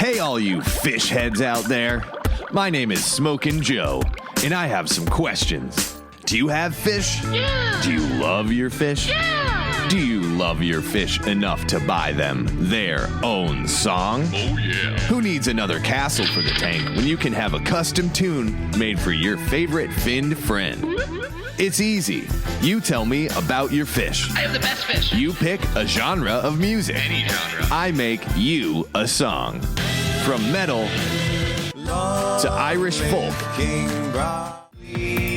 Hey, all you fish heads out there. My name is Smokin' Joe, and I have some questions. Do you have fish? Yeah! Do you love your fish? Yeah! Do you love your fish enough to buy them their own song? Oh, yeah. Who needs another castle for the tank when you can have a custom tune made for your favorite finned friend? It's easy. You tell me about your fish. I have the best fish. You pick a genre of music. Any genre. I make you a song. From metal to Irish folk.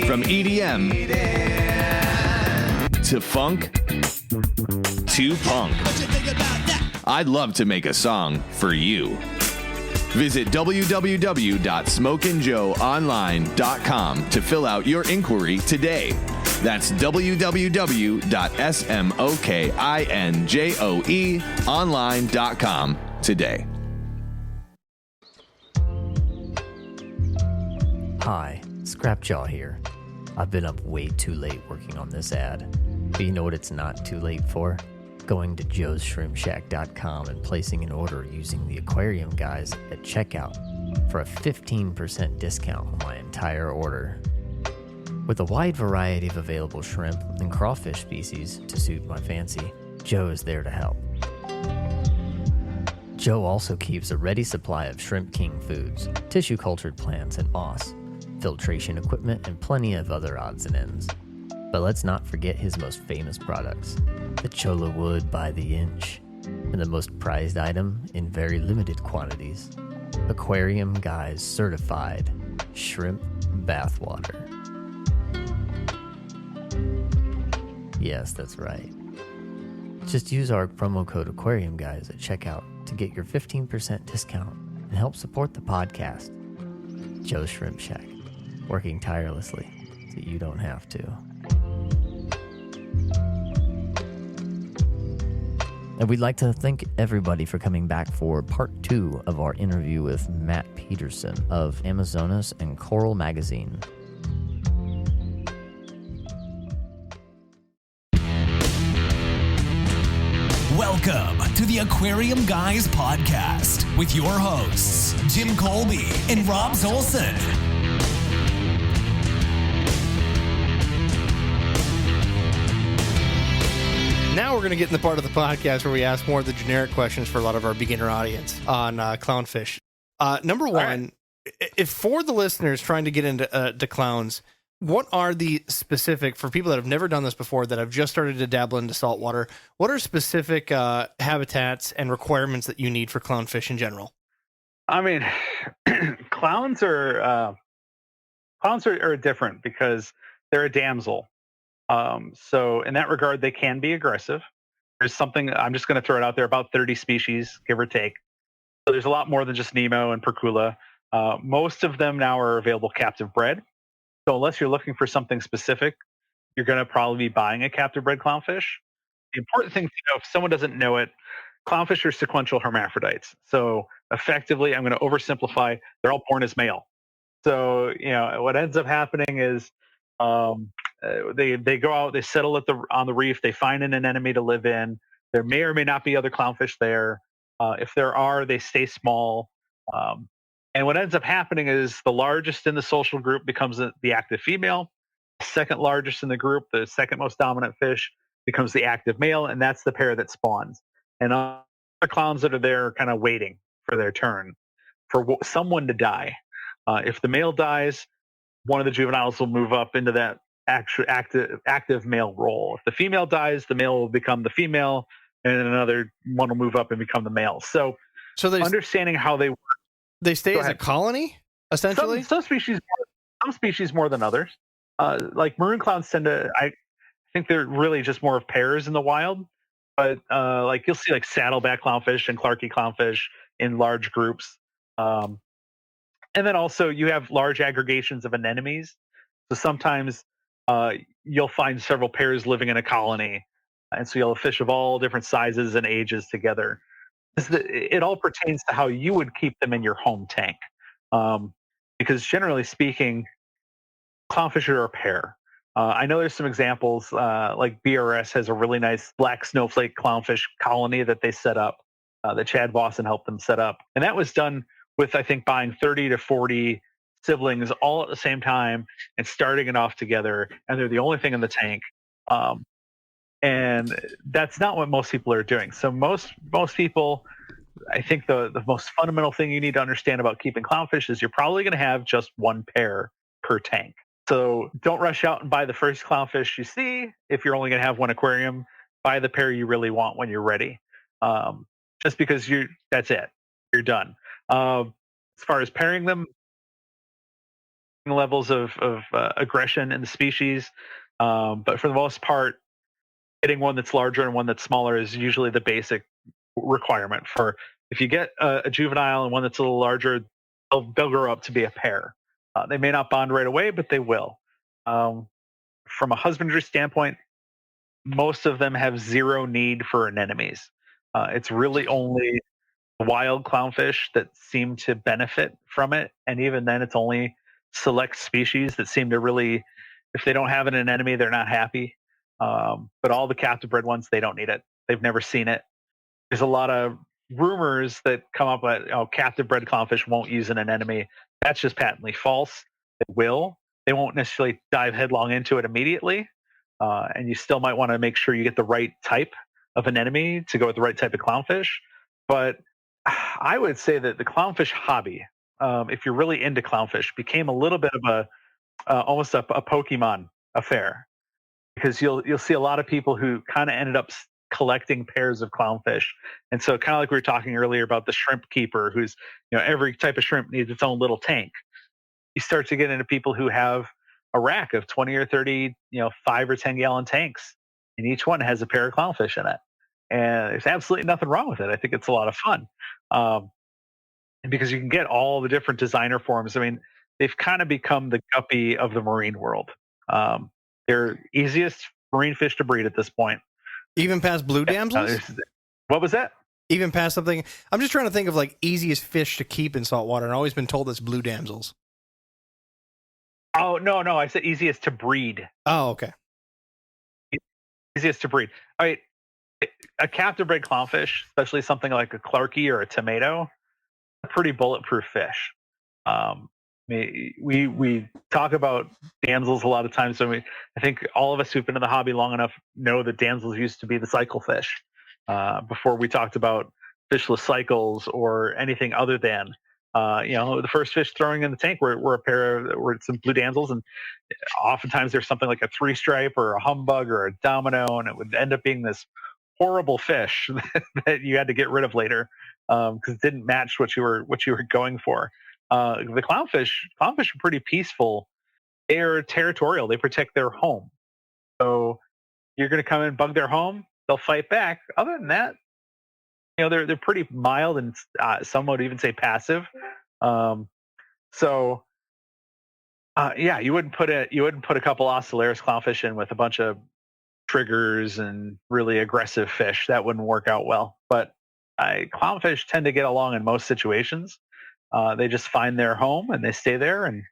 From EDM to funk to punk. I'd love to make a song for you. Visit www.smokinjoeonline.com to fill out your inquiry today. That's www.smokinjoeonline.com today. Hi, Scrapjaw here. I've been up way too late working on this ad. But you know what it's not too late for? Going to joesshrimpshack.com and placing an order using the aquarium guys at checkout for a 15% discount on my entire order. With a wide variety of available shrimp and crawfish species to suit my fancy, Joe is there to help. Joe also keeps a ready supply of Shrimp King foods, tissue-cultured plants and moss, filtration equipment, and plenty of other odds and ends. But let's not forget his most famous products, the Chola wood by the inch, and the most prized item in very limited quantities, Aquarium Guys certified shrimp bathwater. Yes, that's right. Just use our promo code Aquarium Guys at checkout to get your 15% discount and help support the podcast. Joe's Shrimp Shack, working tirelessly so you don't have to. And we'd like to thank everybody for coming back for part 2 of our interview with Matt Peterson of Amazonas and Coral Magazine. Welcome to the Aquarium Guys podcast with your hosts, Jim Colby and Rob Zolson. Now we're going to get in the part of the podcast where we ask more of the generic questions for a lot of our beginner audience on clownfish. Number one, if for the listeners trying to get into clowns, what are the specific, for people that have never done this before, that have just started to dabble into saltwater, what are specific habitats and requirements that you need for clownfish in general? I mean, clowns are different because they're a damsel. So in that regard, they can be aggressive. There's something, I'm just going to throw it out there, about 30 species, give or take. So there's a lot more than just Nemo and Percula. Most of them now are available captive bred. So unless you're looking for something specific, you're going to probably be buying a captive bred clownfish. The important thing to know, if someone doesn't know it, clownfish are sequential hermaphrodites. So effectively, I'm going to oversimplify, they're all born as male. So, what ends up happening is they go out, they settle on the reef, they find an anemone to live in. There may or may not be other clownfish there. If there are, they stay small. And what ends up happening is the largest in the social group becomes the active female. The second largest in the group, the second most dominant fish, becomes the active male, and that's the pair that spawns. And other clowns that are there kind of waiting for their turn, for someone to die. If the male dies, one of the juveniles will move up into that active male role. If the female dies, the male will become the female, and another one will move up and become the male. So understanding how they work. They stay as a colony, essentially? Some species more than others. Like maroon clowns tend to, I think they're really just more of pairs in the wild. But like you'll see like saddleback clownfish and Clarkie clownfish in large groups. And then also you have large aggregations of anemones. So sometimes you'll find several pairs living in a colony. And so you'll have fish of all different sizes and ages together. It all pertains to how you would keep them in your home tank. Because generally speaking, clownfish are a pair. I know there's some examples, like BRS has a really nice black snowflake clownfish colony that they set up. that Chad Boston helped them set up. And that was done with, I think, buying 30 to 40 siblings all at the same time and starting it off together. And they're the only thing in the tank. And that's not what most people are doing. So most people, I think the most fundamental thing you need to understand about keeping clownfish is you're probably going to have just one pair per tank. So don't rush out and buy the first clownfish you see. If you're only going to have one aquarium, buy the pair you really want when you're ready. Just because that's it. You're done. As far as pairing them, levels of aggression in the species. But for the most part, getting one that's larger and one that's smaller is usually the basic requirement. For if you get a juvenile and one that's a little larger, they'll grow up to be a pair. They may not bond right away, but they will. From a husbandry standpoint, most of them have zero need for anemones. It's really only wild clownfish that seem to benefit from it, and even then, it's only select species that seem to really, if they don't have an anemone, they're not happy. But all the captive bred ones, they don't need it. They've never seen it. There's a lot of rumors that come up that captive bred clownfish won't use an anemone. That's just patently false. They will. They won't necessarily dive headlong into it immediately. And you still might want to make sure you get the right type of anemone to go with the right type of clownfish. But I would say that the clownfish hobby, if you're really into clownfish, became a little bit of almost a Pokemon affair. Because you'll see a lot of people who kind of ended up collecting pairs of clownfish, and so kind of like we were talking earlier about the shrimp keeper, who's every type of shrimp needs its own little tank. You start to get into people who have a rack of 20 or 30, 5 or 10 gallon tanks, and each one has a pair of clownfish in it, and there's absolutely nothing wrong with it. I think it's a lot of fun, and because you can get all the different designer forms. I mean, they've kind of become the guppy of the marine world. They're easiest marine fish to breed at this point. Even past blue damsels? What was that? Even past something? I'm just trying to think of like easiest fish to keep in saltwater, and I've always been told it's blue damsels. Oh, no, I said easiest to breed. Oh, okay. Easiest to breed. All right. A captive bred clownfish, especially something like a clarkie or a tomato, a pretty bulletproof fish. We talk about damsels a lot of times. I think all of us who've been in the hobby long enough know that damsels used to be the cycle fish before we talked about fishless cycles or anything other than. The first fish throwing in the tank were some blue damsels, and oftentimes there's something like a 3-stripe or a humbug or a domino, and it would end up being this horrible fish that you had to get rid of later because it didn't match what you were going for. The clownfish are pretty peaceful. They're territorial. They protect their home. So you're going to come and bug their home, they'll fight back. Other than that, they're pretty mild, and some would even say passive. You wouldn't put a couple Ocellaris clownfish in with a bunch of triggers and really aggressive fish. That wouldn't work out well. But clownfish tend to get along in most situations. They just find their home and they stay there, and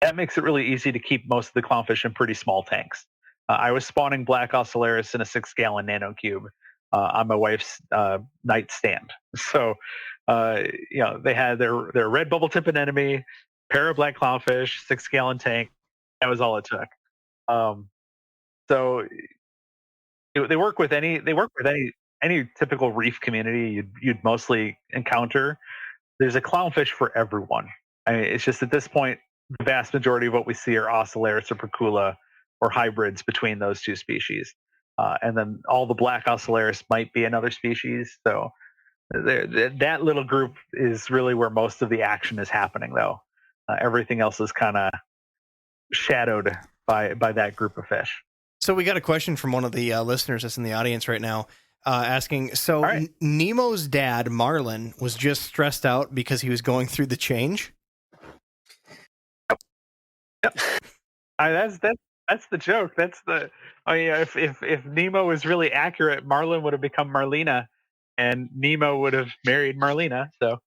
that makes it really easy to keep most of the clownfish in pretty small tanks. I was spawning black Ocellaris in a 6-gallon nanocube on my wife's nightstand. So, they had their red bubble tip anemone, pair of black clownfish, 6-gallon tank. That was all it took. So they work with any typical reef community you'd mostly encounter. There's a clownfish for everyone. It's just at this point, the vast majority of what we see are Ocellaris or Procula or hybrids between those two species. And then all the black Ocellaris might be another species. So that little group is really where most of the action is happening, though. Everything else is kind of shadowed by that group of fish. So we got a question from one of the listeners that's in the audience right now asking, so right. Nemo's dad, Marlin, was just stressed out because he was going through the change? Yep. That's the joke. That's the if Nemo was really accurate, Marlin would have become Marlena, and Nemo would have married Marlena. So,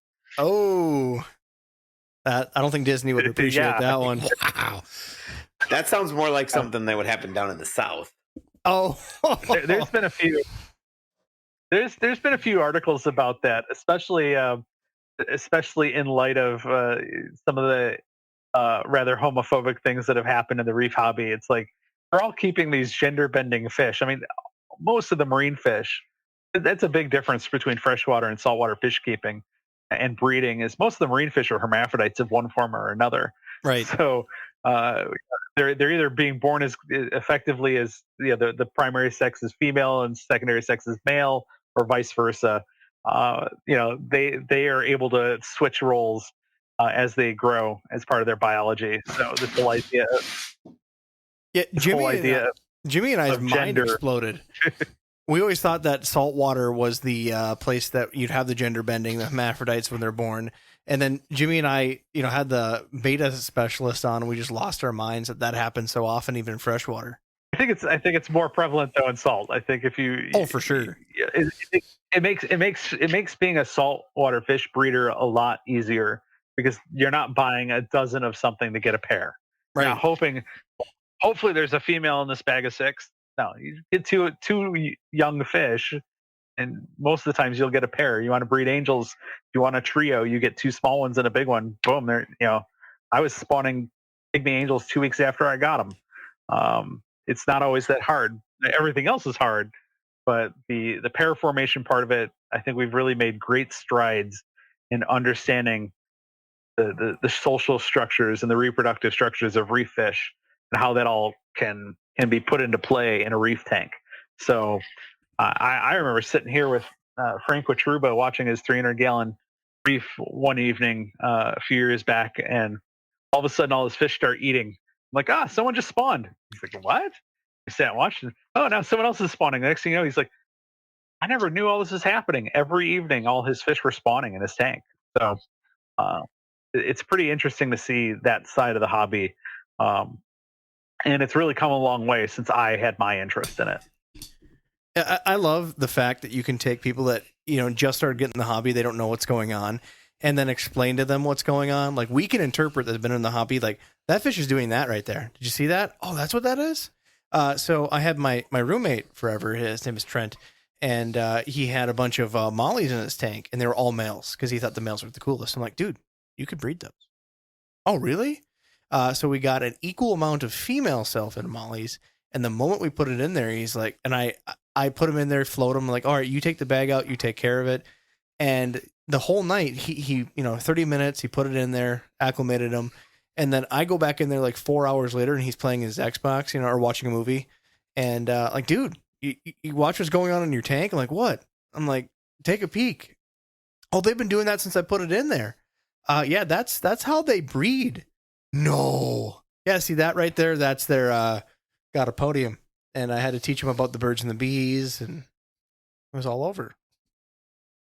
I don't think Disney would appreciate that one. Wow, that sounds more like something that would happen down in the South. Oh, there's been a few. There's been a few articles about that, especially in light of some of the rather homophobic things that have happened in the reef hobby. It's like we're all keeping these gender bending fish. I mean, most of the marine fish, that's a big difference between freshwater and saltwater fish keeping and breeding. Is most of the marine fish are hermaphrodites of one form or another. Right. So uh, they're either being born as effectively as the primary sex is female and secondary sex is male, or vice versa. They are able to switch roles as they grow as part of their biology. So this whole idea, Yeah, this whole idea Jimmy and I's of mind gender. exploded. We always thought that saltwater was the place that you'd have the gender bending, the hermaphrodites when they're born. And then Jimmy and I, had the beta specialist on, and we just lost our minds that happens so often, even in freshwater. I think it's more prevalent though in salt. I think if you for sure, it makes being a saltwater fish breeder a lot easier because you're not buying a dozen of something to get a pair. right? You're not hopefully there's a female in this bag of 6. No, you get two young fish, and most of the times you'll get a pair. You want to breed angels, you want a trio, you get 2 small ones and a big one. Boom, there. I was spawning pygmy angels 2 weeks after I got them. It's not always that hard. Everything else is hard, but the pair formation part of it, I think we've really made great strides in understanding the social structures and the reproductive structures of reef fish and how that all can be put into play in a reef tank. So I remember sitting here with Frank Quatruba watching his 300-gallon reef one evening a few years back, and all of a sudden all his fish start eating. I'm like, someone just spawned. He's like, what? I sat and watched, and now someone else is spawning. The next thing you know, he's like, I never knew all this was happening. Every evening, all his fish were spawning in his tank. So it's pretty interesting to see that side of the hobby. And it's really come a long way since I had my interest in it. I love the fact that you can take people that, just started getting the hobby, they don't know what's going on, and then explain to them what's going on. Like, we can interpret that they've been in the hobby, like, that fish is doing that right there. Did you see that? Oh, that's what that is? So I had my roommate forever, his name is Trent, and he had a bunch of mollies in his tank, and they were all males, because he thought the males were the coolest. I'm like, dude, you could breed those. Oh, really? So we got an equal amount of female self-in mollies, and the moment we put it in there, he's like, and I put him in there, float him, like, all right, you take the bag out, you take care of it. And the whole night, he 30 minutes, he put it in there, acclimated him. And then I go back in there like 4 hours later, and he's playing his Xbox, or watching a movie. And like, dude, you watch what's going on in your tank? I'm like, what? I'm like, take a peek. Oh, they've been doing that since I put it in there. Yeah, that's how they breed. No. Yeah, see that right there? That's their got a podium. And I had to teach him about the birds and the bees, and it was all over.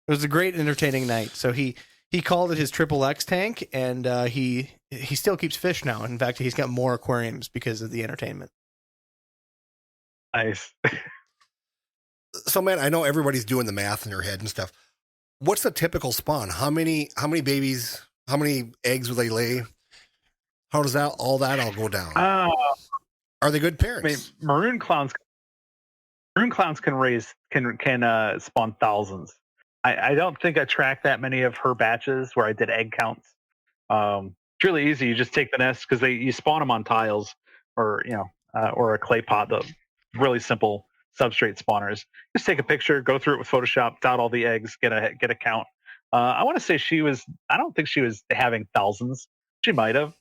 It was a great, entertaining night. So he called it his Triple X tank, and he still keeps fish now. In fact, he's got more aquariums because of the entertainment. Nice. So, man, I know everybody's doing the math in their head and stuff. What's the typical spawn? How many babies? How many eggs will they lay? How does all go down? Are they good parents? I mean, maroon clowns can spawn thousands. I don't think I tracked that many of her batches where I did egg counts. It's really easy. You just take the nest because you spawn them on tiles or a clay pot. The really simple substrate spawners. Just take a picture, go through it with Photoshop, dot all the eggs, get a count. I want to say I don't think she was having thousands. She might have,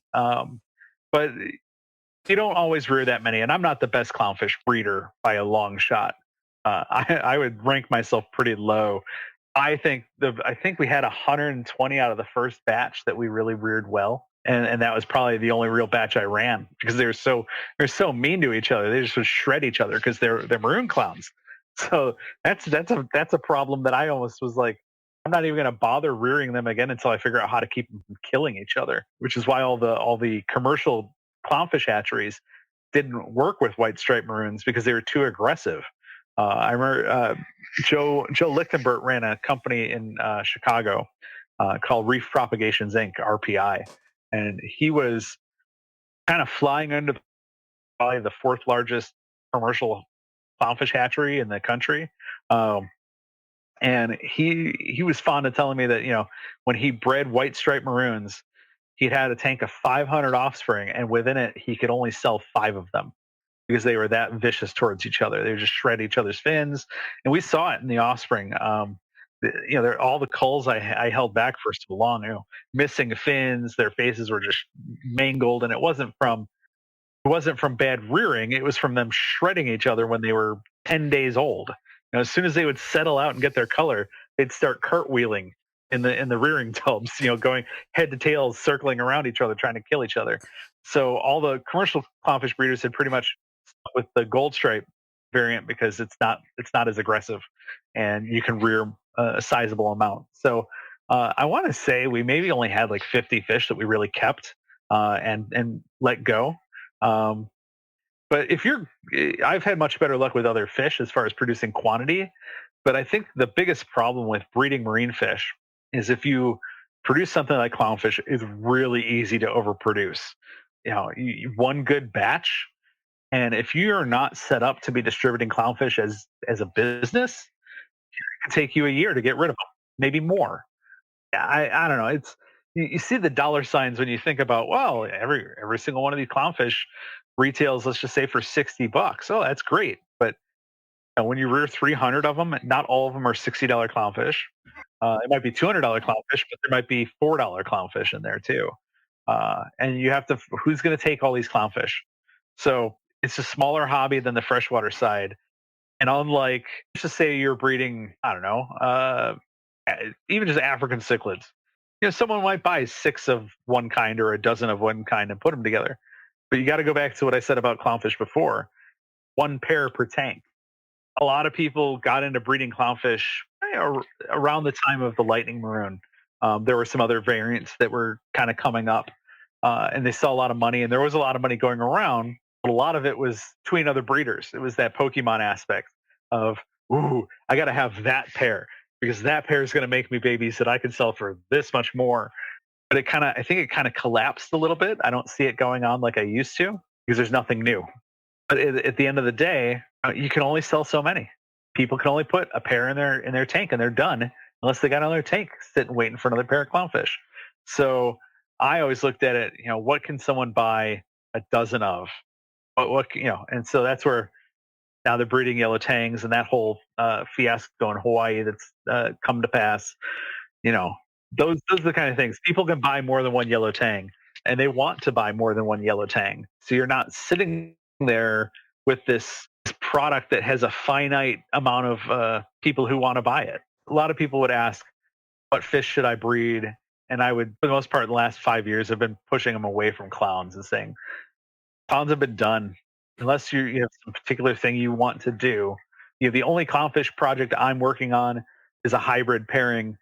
but you don't always rear that many. And I'm not the best clownfish breeder by a long shot. I would rank myself pretty low. I think we had 120 out of the first batch that we really reared well, and that was probably the only real batch I ran because they're so mean to each other. They just would shred each other because they're maroon clowns. So that's a problem that I almost was like, I'm not even going to bother rearing them again until I figure out how to keep them from killing each other. Which is why all the commercial clownfish hatcheries didn't work with white striped maroons because they were too aggressive. I remember Joe Lichtenbert ran a company in Chicago called Reef Propagations Inc. (RPI), and he was kind of flying under probably the 4th largest commercial clownfish hatchery in the country. And he was fond of telling me that, when he bred white striped maroons, he'd had a tank of 500 offspring, and within it, he could only sell 5 of them because they were that vicious towards each other. They would just shred each other's fins, and we saw it in the offspring. All the culls I held back for so long, missing fins, their faces were just mangled, and it wasn't from bad rearing. It was from them shredding each other when they were 10 days old. As soon as they would settle out and get their color, they'd start cartwheeling in the rearing tubs, going head to tails, circling around each other, trying to kill each other. So all the commercial clownfish breeders had pretty much stuck with the gold stripe variant because it's not as aggressive, and you can rear a sizable amount. So I want to say we maybe only had like 50 fish that we really kept and let go. But I've had much better luck with other fish as far as producing quantity. But I think the biggest problem with breeding marine fish is if you produce something like clownfish, it's really easy to overproduce. One good batch, and if you're not set up to be distributing clownfish as a business, it can take you a year to get rid of them, maybe more. I don't know. It's you see the dollar signs when you think about, well, every single one of these clownfish retails, let's just say, for $60. Oh, that's great. But when you rear 300 of them, not all of them are $60 clownfish. It might be $200 clownfish, but there might be $4 clownfish in there too. And you have to, who's going to take all these clownfish? So it's a smaller hobby than the freshwater side. And unlike, let's just say you're breeding, I don't know, even just African cichlids. Someone might buy 6 of one kind or a dozen of one kind and put them together. But you got to go back to what I said about clownfish before. 1 pair per tank. A lot of people got into breeding clownfish around the time of the lightning maroon. There were some other variants that were kind of coming up, and they saw a lot of money, and there was a lot of money going around. But a lot of it was between other breeders. It was that Pokemon aspect of, ooh, I got to have that pair because that pair is going to make me babies that I can sell for this much more. But I think it kind of collapsed a little bit. I don't see it going on like I used to because there's nothing new. But at the end of the day, you can only sell so many. People can only put a pair in their tank and they're done unless they got another tank sitting waiting for another pair of clownfish. So I always looked at it, what can someone buy a dozen of? And so that's where now they're breeding yellow tangs and that whole fiasco in Hawaii that's come to pass. Those are the kind of things. People can buy more than one yellow tang, and they want to buy more than one yellow tang. So you're not sitting there with this product that has a finite amount of people who want to buy it. A lot of people would ask, what fish should I breed? And I would, for the most part, in the last 5 years, I've been pushing them away from clowns and saying, clowns have been done. Unless you have some particular thing you want to do. The only clownfish project I'm working on is a hybrid pairing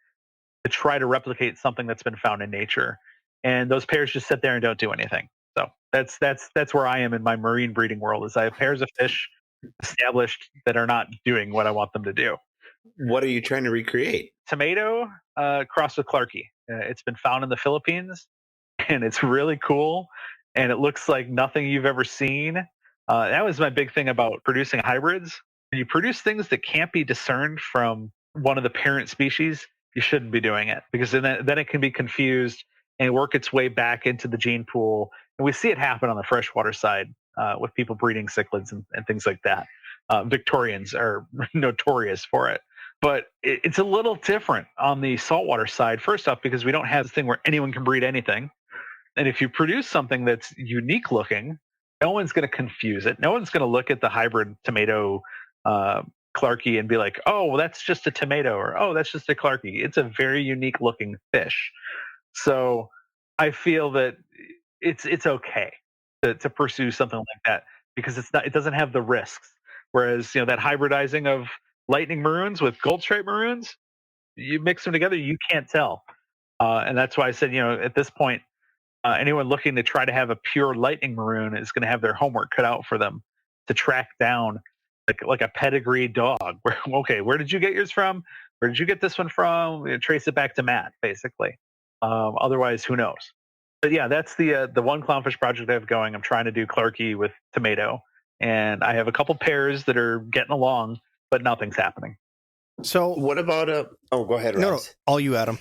to try to replicate something that's been found in nature. And those pairs just sit there and don't do anything. So that's where I am in my marine breeding world, is I have pairs of fish established that are not doing what I want them to do. What are you trying to recreate? Tomato crossed with Clarkie. It's been found in the Philippines, and it's really cool. And it looks like nothing you've ever seen. That was my big thing about producing hybrids. When you produce things that can't be discerned from one of the parent species, you shouldn't be doing it, because then it can be confused and work its way back into the gene pool. And we see it happen on the freshwater side with people breeding cichlids and things like that. Victorians are notorious for it. But it's a little different on the saltwater side, first off, because we don't have this thing where anyone can breed anything. And if you produce something that's unique looking, no one's going to confuse it. No one's going to look at the hybrid tomato Clarkie and be like, oh, well, that's just a tomato, or oh, that's just a Clarkie. It's a very unique looking fish. So I feel that it's okay to pursue something like that, because it doesn't have the risks. Whereas that hybridizing of lightning maroons with gold stripe maroons, you mix them together, you can't tell. And that's why I said, at this point, anyone looking to try to have a pure lightning maroon is going to have their homework cut out for them to track down like a pedigree dog. Where did you get yours from? Where did you get this one from? Trace it back to Matt, basically. Otherwise, who knows? But yeah, that's the one clownfish project I have going. I'm trying to do Clarkie with tomato, and I have a couple pairs that are getting along, but nothing's happening. So What about go ahead, no, Ross. all you, Adam.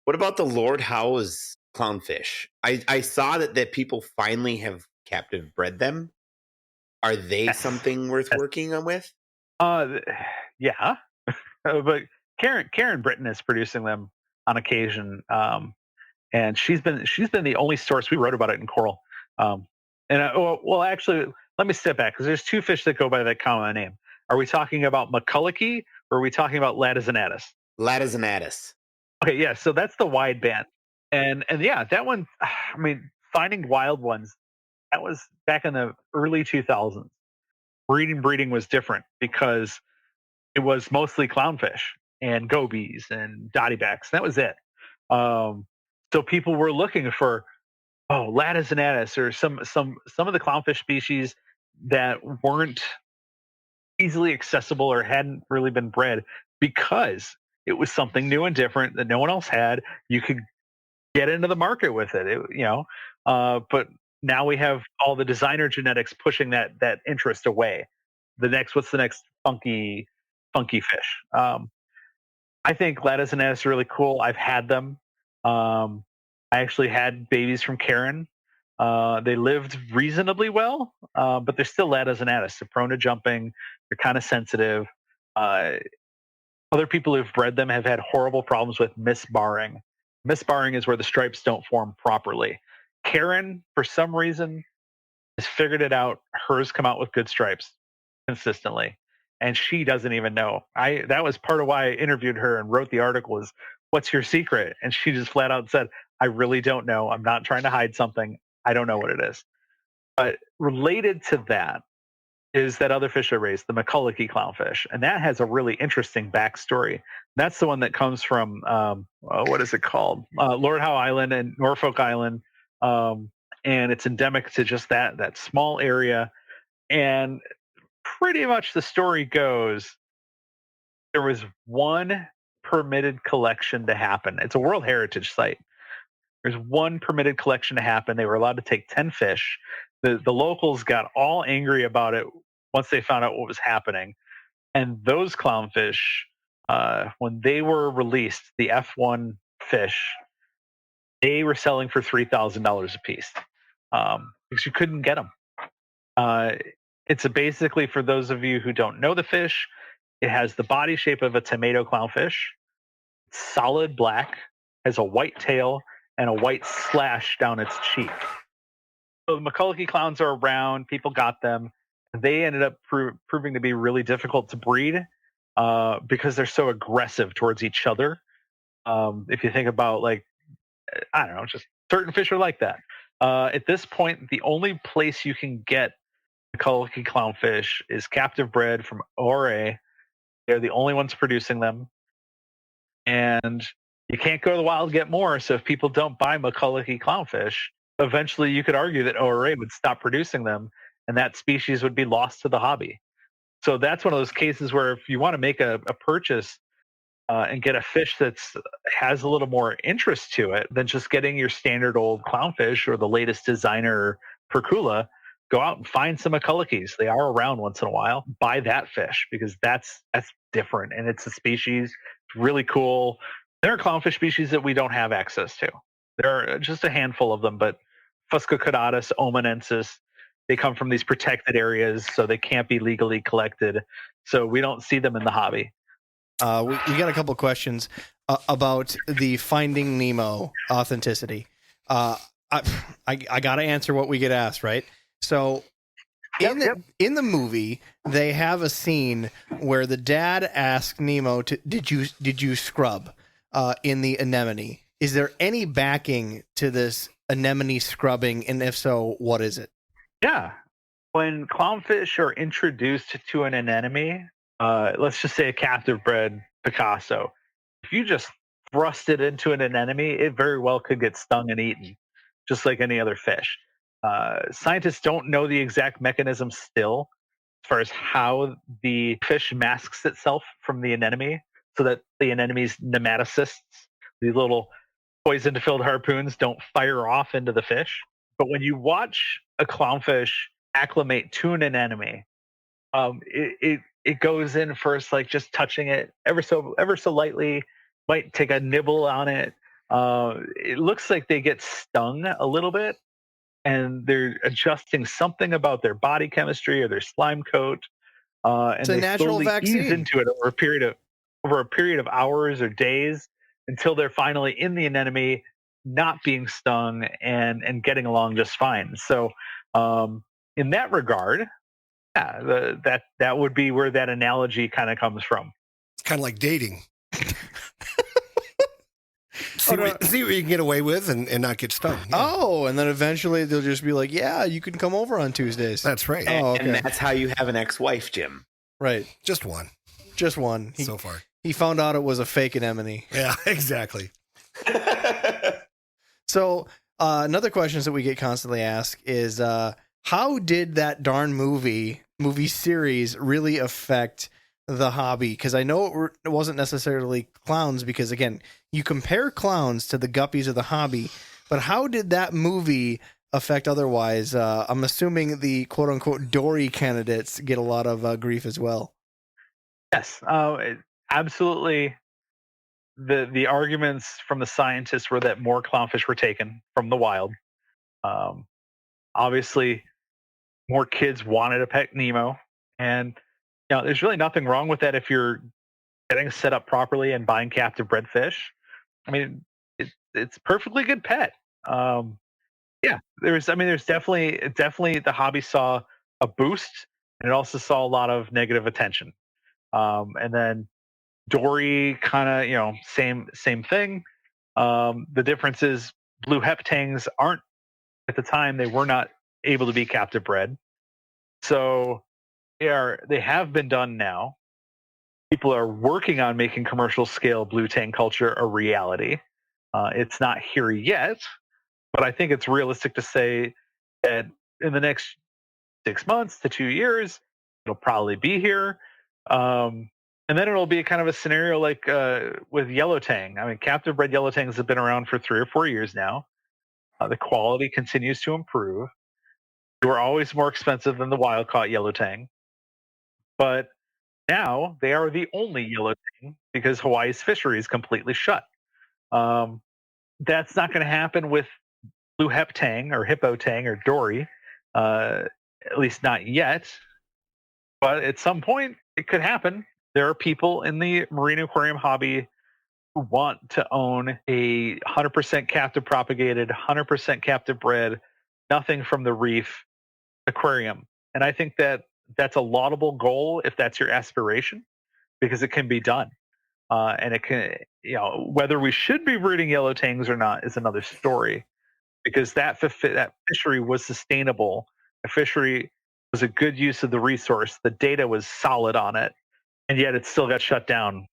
What about the Lord Howe's clownfish? I saw that people finally have captive bred them. Are they Yes. something worth Yes. working on with? Yeah, but Karen Britton is producing them on occasion, and she's been the only source. We wrote about it in Coral, well, actually, let me step back because there's two fish that go by that common name. Are we talking about McCullochie or are we talking about Latizinatus? Latizinatus. Okay, yeah, so that's the wide band, and yeah, that one. I mean, finding wild ones. That was back in the early 2000s. Breeding was different because it was mostly clownfish and gobies and dottybacks. That was it. So people were looking for Latizinatus or some of the clownfish species that weren't easily accessible or hadn't really been bred because it was something new and different that no one else had. You could get into the market with it, but now we have all the designer genetics pushing that interest away. What's the next funky fish? I think Latizinatus is really cool. I've had them. I actually had babies from Karen. They lived reasonably well, but they're still Latizinatus. They're prone to jumping. They're kind of sensitive. Other people who've bred them have had horrible problems with misbarring. Misbarring is where the stripes don't form properly. Karen, for some reason, has figured it out. Hers come out with good stripes consistently, and she doesn't even know. That was part of why I interviewed her and wrote the article. Is what's your secret? And she just flat out said, "I really don't know. I'm not trying to hide something. I don't know what it is." But related to that is that other fish I raised, the McCullochie clownfish, and that has a really interesting backstory. That's the one that comes from what is it called? Lord Howe Island and Norfolk Island, and it's endemic to just that small area. And pretty much the story goes, there was one permitted collection to happen. It's a World Heritage Site. There's one permitted collection to happen. They were allowed to take 10 fish. The locals got all angry about it once they found out what was happening. And those clownfish, when they were released, the F1 fish, they were selling for $3,000 a piece because you couldn't get them. It's basically, for those of you who don't know the fish, it has the body shape of a tomato clownfish, solid black, has a white tail, and a white slash down its cheek. So the McCullochie clowns are around. People got them. They ended up proving to be really difficult to breed because they're so aggressive towards each other. If you think about, like, I don't know, just certain fish are like that. At this point, the only place you can get McCullochie clownfish is captive bred from ORA. They're the only ones producing them. And you can't go to the wild to get more. So if people don't buy McCullochie clownfish, eventually you could argue that ORA would stop producing them and that species would be lost to the hobby. So that's one of those cases where if you want to make a purchase and get a fish that has a little more interest to it than just getting your standard old clownfish or the latest designer percula, go out and find some McCullochies. They are around once in a while. Buy that fish because that's different, and it's a species. It's really cool. There are clownfish species that we don't have access to. There are just a handful of them, but Fusca caudatus, omanensis, they come from these protected areas, so they can't be legally collected. So we don't see them in the hobby. We got a couple questions about the Finding Nemo authenticity. I got to answer what we get asked, right? So in the movie, they have a scene where the dad asks Nemo, "Did you scrub in the anemone?" Is there any backing to this anemone scrubbing, and if so, what is it? Yeah, when clownfish are introduced to an anemone, let's just say a captive bred Picasso, if you just thrust it into an anemone, it very well could get stung and eaten, just like any other fish. Scientists don't know the exact mechanism still as far as how the fish masks itself from the anemone so that the anemone's nematocysts, these little poison-filled harpoons, don't fire off into the fish. But when you watch a clownfish acclimate to an anemone, it it goes in first, like just touching it ever so lightly, might take a nibble on it. It looks like they get stung a little bit, and they're adjusting something about their body chemistry or their slime coat, and It's a they natural slowly ease vaccine. into it over a period of hours or days until they're finally in the anemone, not being stung and getting along just fine. So, in that regard, yeah, that would be where that analogy kind of comes from. It's kind of like dating. Oh, no. See what you can get away with and not get stung. Yeah. Oh, and then eventually they'll just be like, yeah, you can come over on Tuesdays. That's right. Oh, okay. And that's how you have an ex-wife, Jim. Right. Just one Just one. so far. He found out it was a fake anemone. Yeah, exactly. So another question that we get constantly asked is how did that darn movie series really affect the hobby? Because I know it wasn't necessarily clowns, because again, you compare clowns to the guppies of the hobby, but how did that movie affect otherwise? I'm assuming the quote unquote Dory candidates get a lot of grief as well. Yes, absolutely. The arguments from the scientists were that more clownfish were taken from the wild. Obviously, more kids wanted a pet Nemo, and there's really nothing wrong with that if you're getting set up properly and buying captive bred fish. I mean, it's a perfectly good pet. Yeah, there's definitely the hobby saw a boost, and it also saw a lot of negative attention. And then Dory kind of, same thing. The difference is blue heptangs aren't, at the time, they were not able to be captive bred. So they have been done now. People are working on making commercial scale blue tang culture a reality. It's not here yet, but I think it's realistic to say that in the next 6 months to 2 years, it'll probably be here. And then it'll be kind of a scenario like with yellow tang. I mean, captive bred yellow tangs have been around for 3 or 4 years now. The quality continues to improve. They were always more expensive than the wild caught yellow tang, but now they are the only yellow tang because Hawaii's fishery is completely shut. That's not going to happen with blue heptang or hippo tang or dory, at least not yet. But at some point, it could happen. There are people in the marine aquarium hobby who want to own a 100% captive propagated, 100% captive bred, nothing from the reef aquarium. And I think that that's a laudable goal if that's your aspiration, because it can be done. And it can, whether we should be breeding yellow tangs or not is another story, because that fishery was sustainable. The fishery was a good use of the resource. The data was solid on it, and yet it still got shut down.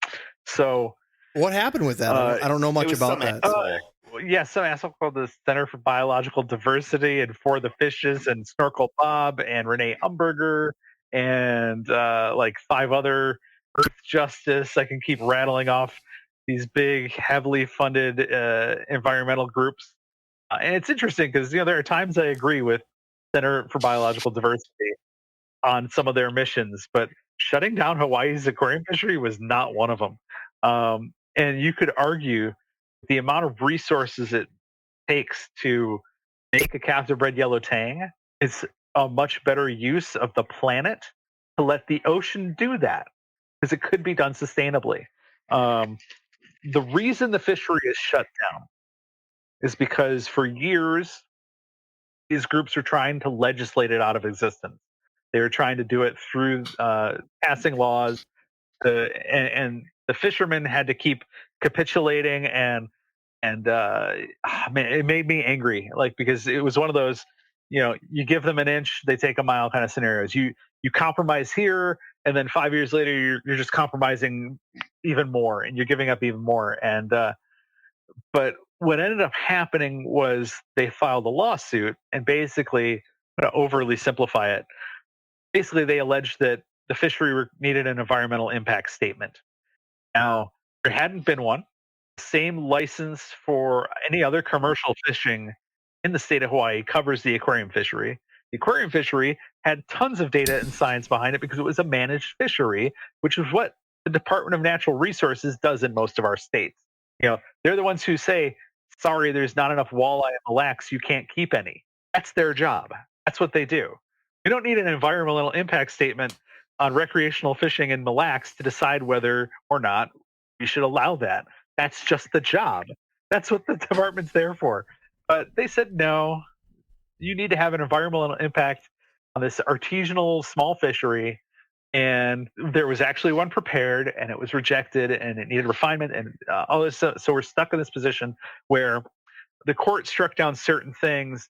So what happened with that? I don't know much about that. Some asshole called the Center for Biological Diversity and For the Fishes and Snorkel Bob and Renee Umberger and like 5 other Earth Justice. I can keep rattling off these big, heavily funded environmental groups. And it's interesting because there are times I agree with Center for Biological Diversity on some of their missions, but shutting down Hawaii's aquarium fishery was not one of them. And you could argue the amount of resources it takes to make a captive bred yellow tang is a much better use of the planet to let the ocean do that, because it could be done sustainably. The reason the fishery is shut down is because for years these groups are trying to legislate it out of existence. They were trying to do it through passing laws, and the fishermen had to keep capitulating, and man, it made me angry. Like, because it was one of those, you give them an inch, they take a mile kind of scenarios. You compromise here, and then 5 years later, you're just compromising even more, and you're giving up even more. And but what ended up happening was they filed a lawsuit, and basically, I'm going to overly simplify it. Basically, they alleged that the fishery needed an environmental impact statement. Now, there hadn't been one. Same license for any other commercial fishing in the state of Hawaii covers the aquarium fishery. The aquarium fishery had tons of data and science behind it because it was a managed fishery, which is what the Department of Natural Resources does in most of our states. They're the ones who say, sorry, there's not enough walleye and mille lacs, you can't keep any. That's their job. That's what they do. You don't need an environmental impact statement on recreational fishing in mille lacs to decide whether or not you should allow that. That's just the job. That's what the department's there for. But they said, no, you need to have an environmental impact on this artisanal small fishery. And there was actually one prepared, and it was rejected, and it needed refinement, and all this. So we're stuck in this position where the court struck down certain things.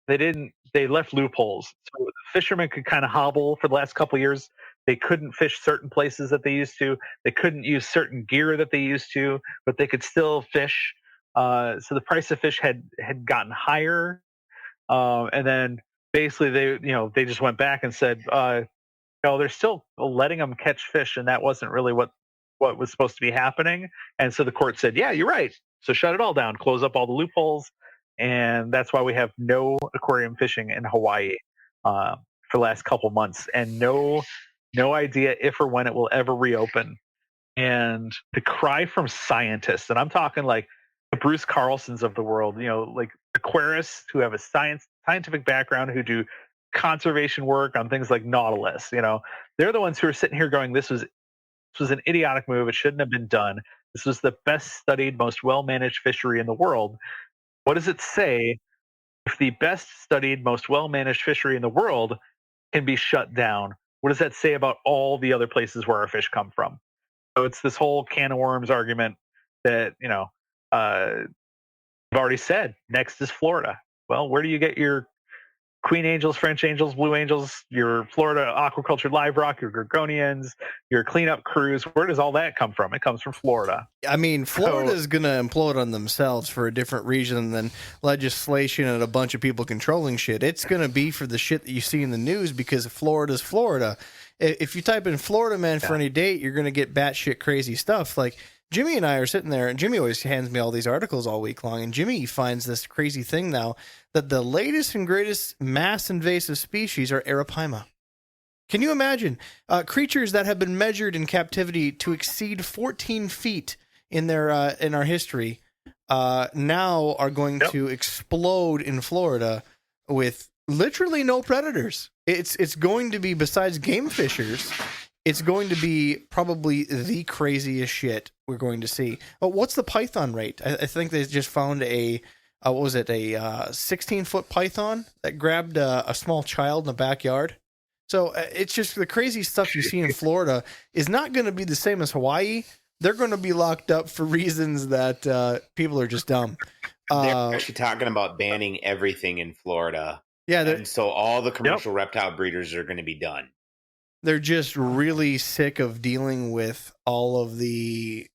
They left loopholes. So the fishermen could kind of hobble for the last couple of years. They couldn't fish certain places that they used to. They couldn't use certain gear that they used to, but they could still fish. So the price of fish had gotten higher. And then basically they just went back and said, they're still letting them catch fish, and that wasn't really what was supposed to be happening. And so the court said, yeah, you're right. So shut it all down, close up all the loopholes. And that's why we have no aquarium fishing in Hawaii for the last couple months, and no idea if or when it will ever reopen. And the cry from scientists, and I'm talking like the Bruce Carlsons of the world, like aquarists who have a scientific background, who do conservation work on things like Nautilus. They're the ones who are sitting here going, this was an idiotic move. It shouldn't have been done. This was the best studied, most well-managed fishery in the world. What does it say if the best studied, most well-managed fishery in the world can be shut down? What does that say about all the other places where our fish come from? So it's this whole can of worms argument that, I've already said, next is Florida. Well, where do you get your Queen Angels, French Angels, Blue Angels, your Florida aquaculture live rock, your Gorgonians, your cleanup crews? Where does all that come from? It comes from Florida. I mean, Florida's going to implode on themselves for a different reason than legislation and a bunch of people controlling shit. It's going to be for the shit that you see in the news, because Florida's Florida. If you type in Florida man for any date, you're going to get batshit crazy stuff. Like Jimmy and I are sitting there, and Jimmy always hands me all these articles all week long, and Jimmy finds this crazy thing now that the latest and greatest mass invasive species are arapaima. Can you imagine creatures that have been measured in captivity to exceed 14 feet in our history now are going to explode in Florida with literally no predators? It's going to be, besides game fishers, it's going to be probably the craziest shit we're going to see. But what's the python rate? I think they just found a 16-foot python that grabbed a small child in the backyard. So it's just the crazy stuff you see in Florida is not going to be the same as Hawaii. They're going to be locked up for reasons that people are just dumb. They're actually talking about banning everything in Florida. Yeah, and so all the commercial reptile breeders are going to be done. They're just really sick of dealing with all of the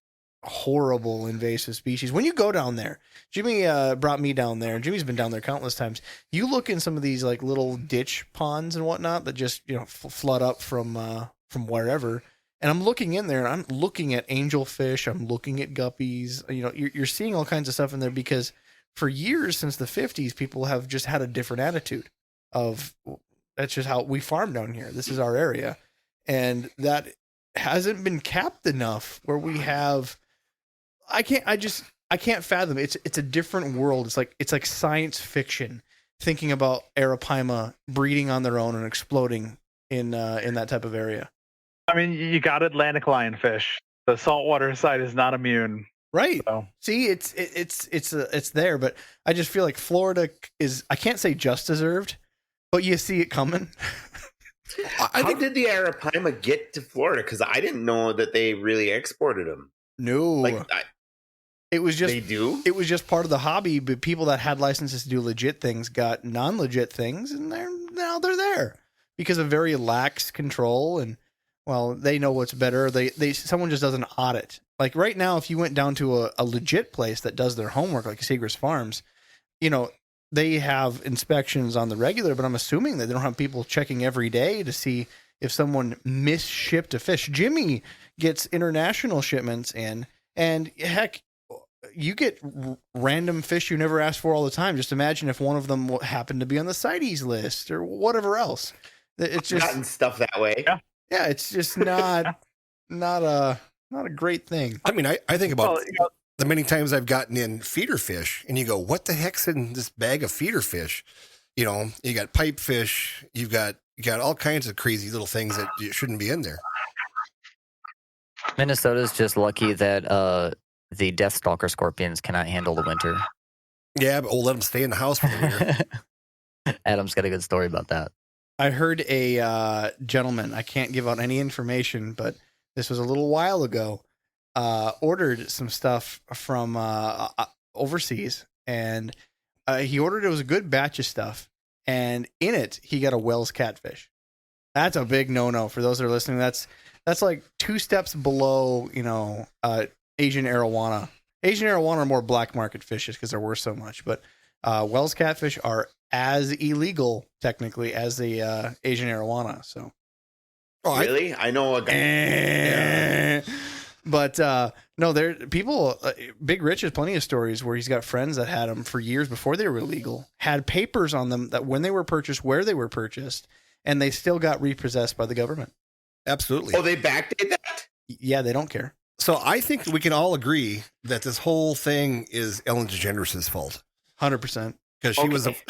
horrible invasive species. When you go down there, Jimmy brought me down there, and Jimmy's been down there countless times. You look in some of these like little ditch ponds and whatnot that just flood up from wherever. And I'm looking in there, and I'm looking at angelfish. I'm looking at guppies. You're seeing all kinds of stuff in there because for years since the 50s, people have just had a different attitude of, that's just how we farm down here. This is our area. And that hasn't been capped enough where we have, I can't fathom it. It's a different world. It's like science fiction thinking about arapaima breeding on their own and exploding in that type of area. I mean, you got Atlantic lionfish. The saltwater side is not immune. Right. So. See, it's there, but I just feel like Florida is, I can't say just deserved, but you see it coming. How did the arapaima get to Florida? Because I didn't know that they really exported them. No, it was just, they do. It was just part of the hobby. But people that had licenses to do legit things got non-legit things, and now they're there because of very lax control. And well, they know what's better. Someone just does an audit. Like right now, if you went down to a legit place that does their homework, like Seagrass Farms, they have inspections on the regular, but I'm assuming that they don't have people checking every day to see if someone misshipped a fish. Jimmy gets international shipments in, and heck, you get random fish you never asked for all the time. Just imagine if one of them happened to be on the CITES list or whatever else. It's just gotten stuff that way. Yeah, it's just not a great thing. I mean, I think about Well, the many times I've gotten in feeder fish, and you go, "What the heck's in this bag of feeder fish?" You know, you got pipefish, you got all kinds of crazy little things that shouldn't be in there. Minnesota's just lucky that the Deathstalker scorpions cannot handle the winter. Yeah, but we'll let them stay in the house for the winter. Adam's got a good story about that. I heard a gentleman, I can't give out any information, but this was a little while ago, ordered some stuff from overseas, and he ordered, it was a good batch of stuff, and in it, he got a Wells catfish. That's a big no-no for those that are listening. That's like 2 steps below, Asian arowana. Asian arowana are more black market fishes because they're worth so much, but Wells catfish are as illegal technically as the Asian arowana. So, Really? I know a guy. But no, there people. Big Rich has plenty of stories where he's got friends that had them for years before they were illegal, had papers on them that when they were purchased, where they were purchased, and they still got repossessed by the government. Absolutely. Oh, they backdate that? Yeah, they don't care. So I think we can all agree that this whole thing is Ellen DeGeneres' fault 100%. because she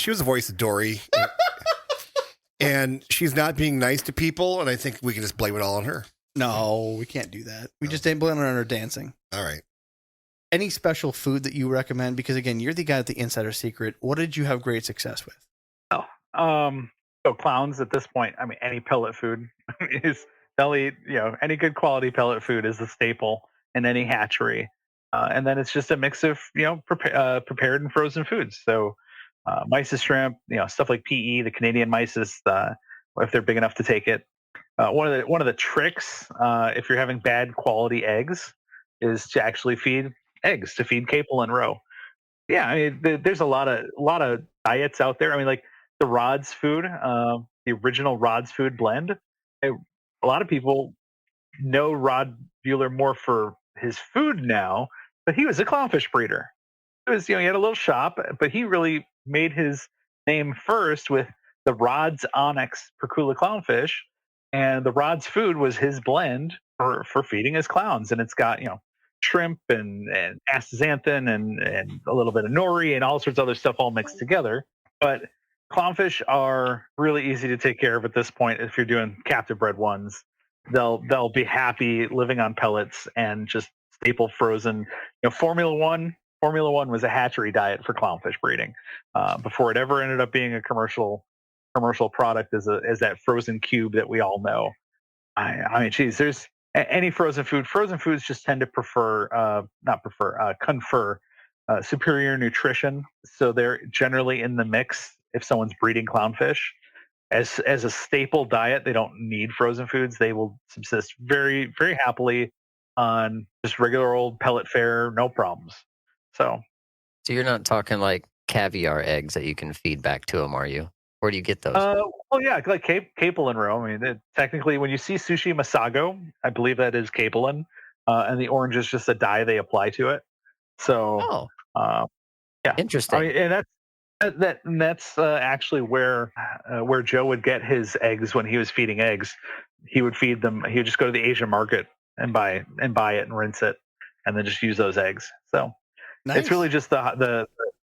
was the voice of Dory, and she's not being nice to people. And I think we can just blame it all on her. No, we can't do that. We just ain't blame it on her dancing. All right. Any special food that you recommend? Because again, you're the guy with the insider secret. What did you have great success with? So clowns at this point, I mean, any pellet food is, they'll eat, any good quality pellet food is a staple in any hatchery. And then it's just a mix of, prepared and frozen foods. So mysis shrimp, stuff like PE, the Canadian mysis, if they're big enough to take it. One of the tricks, if you're having bad quality eggs, is to actually feed eggs, to feed capelin roe. Yeah, I mean, there's a lot of diets out there. I mean, like the Rod's food, the original Rod's food blend. A lot of people know Rod Bueller more for his food now, but he was a clownfish breeder. It was, he had a little shop, but he really made his name first with the Rod's Onyx Percula clownfish, and the Rod's food was his blend for feeding his clowns, and it's got shrimp and astaxanthin and a little bit of nori and all sorts of other stuff all mixed together. But clownfish are really easy to take care of at this point. If you're doing captive bred ones, they'll be happy living on pellets and just staple frozen. Formula One was a hatchery diet for clownfish breeding before it ever ended up being a commercial product as that frozen cube that we all know. I mean, geez, there's any frozen food. Frozen foods just tend to confer superior nutrition. So they're generally in the mix if someone's breeding clownfish. As a staple diet, they don't need frozen foods. They will subsist very, very happily on just regular old pellet fare, no problems. So you're not talking like caviar eggs that you can feed back to them, are you? Where do you get those? Well, yeah, like capelin roe. I mean, technically, when you see sushi masago, I believe that is capelin, and the orange is just a dye they apply to it. So, yeah, interesting. I mean, and that's actually where Joe would get his eggs when he was feeding eggs. He would feed them. He would just go to the Asian market and buy it and rinse it, and then just use those eggs. So Nice. It's really just the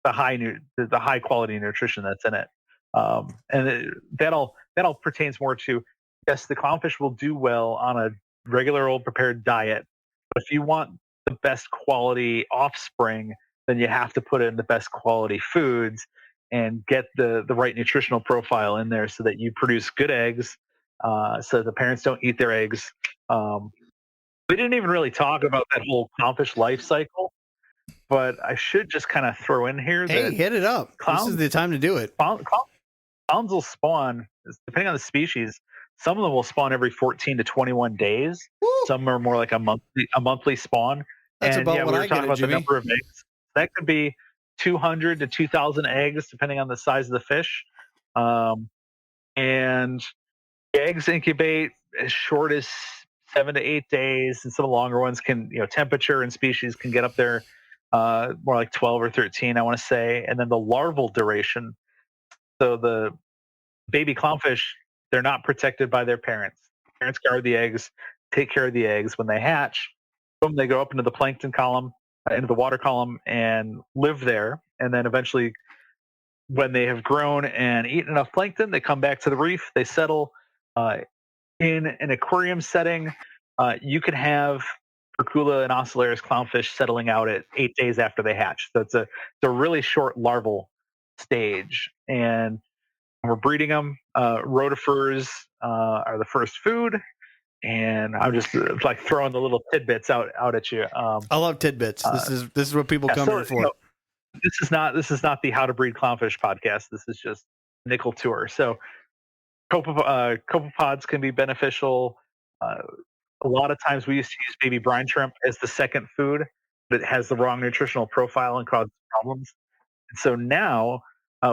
high quality nutrition that's in it. And that all pertains more to, yes, the clownfish will do well on a regular old prepared diet, but if you want the best quality offspring, then you have to put in the best quality foods and get the right nutritional profile in there so that you produce good eggs, so the parents don't eat their eggs. We didn't even really talk about that whole clownfish life cycle, but I should just kind of throw in here that hit it up. This is the time to do it. Clowns will spawn, depending on the species. Some of them will spawn every 14 to 21 days. Woo! Some are more like a monthly spawn. That's and about yeah, what we were I talking get, about Jimmy. the number of eggs. That could be 200 to 2,000 eggs, depending on the size of the fish. And eggs incubate as short as 7 to 8 days, and some longer ones can, temperature and species can get up there more like 12 or 13, I want to say. And then the larval duration. So the baby clownfish, they're not protected by their parents. Parents guard the eggs, take care of the eggs. When they hatch, boom, they go up into the plankton column, into the water column, and live there. And then eventually, when they have grown and eaten enough plankton, they come back to the reef. They settle in an aquarium setting. You can have Percula and Ocellaris clownfish settling out at 8 days after they hatch. So it's a really short larval stage. And we're breeding them. Rotifers are the first food. And I'm just like throwing the little tidbits out at you. I love tidbits. This is what people come here for. This is not the How to Breed Clownfish podcast. This is just nickel tour. So copepods can be beneficial. A lot of times we used to use baby brine shrimp as the second food, but it has the wrong nutritional profile and causes problems. And so now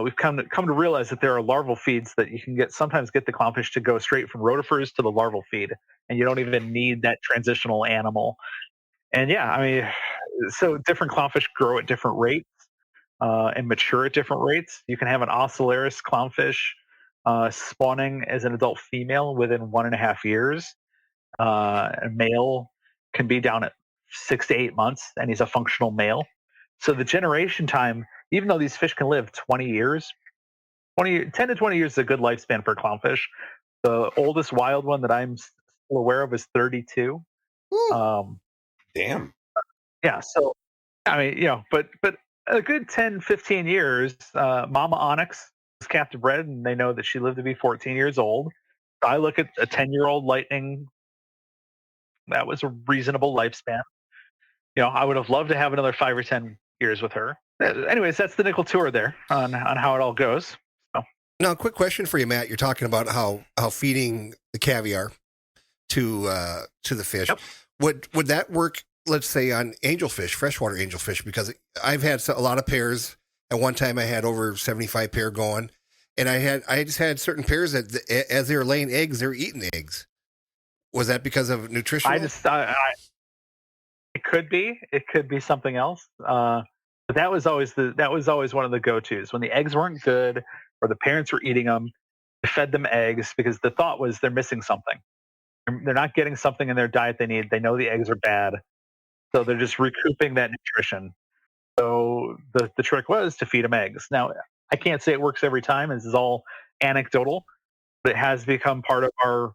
we've come to realize that there are larval feeds that you can sometimes get the clownfish to go straight from rotifers to the larval feed, and you don't even need that transitional animal. And yeah, I mean, so different clownfish grow at different rates and mature at different rates. You can have an Ocellaris clownfish spawning as an adult female within 1.5 years. A male can be down at 6 to 8 months, and he's a functional male. So the generation time, even though these fish can live 20 years, 10 to 20 years is a good lifespan for a clownfish. The oldest wild one that I'm still aware of is 32. Damn. Yeah. So, I mean, but a good 10, 15 years, Mama Onyx was captive bred, and they know that she lived to be 14 years old. So I look at a 10-year-old lightning. That was a reasonable lifespan. I would have loved to have another 5 or 10 years with her. Anyways, that's the nickel tour there on how it all goes. So. Now, quick question for you, Matt. You're talking about how feeding the caviar to the fish. Yep. Would that work? Let's say on angelfish, freshwater angelfish, because I've had a lot of pairs. At one time, I had over 75 pair going, and I just had certain pairs that as they were laying eggs, they were eating eggs. Was that because of nutrition? It could be something else. But that was always one of the go-tos when the eggs weren't good or the parents were eating them. I fed them eggs because the thought was they're missing something. They're not getting something in their diet they need. They know the eggs are bad, so they're just recouping that nutrition. So the trick was to feed them eggs. Now I can't say it works every time. This is all anecdotal, but it has become part of our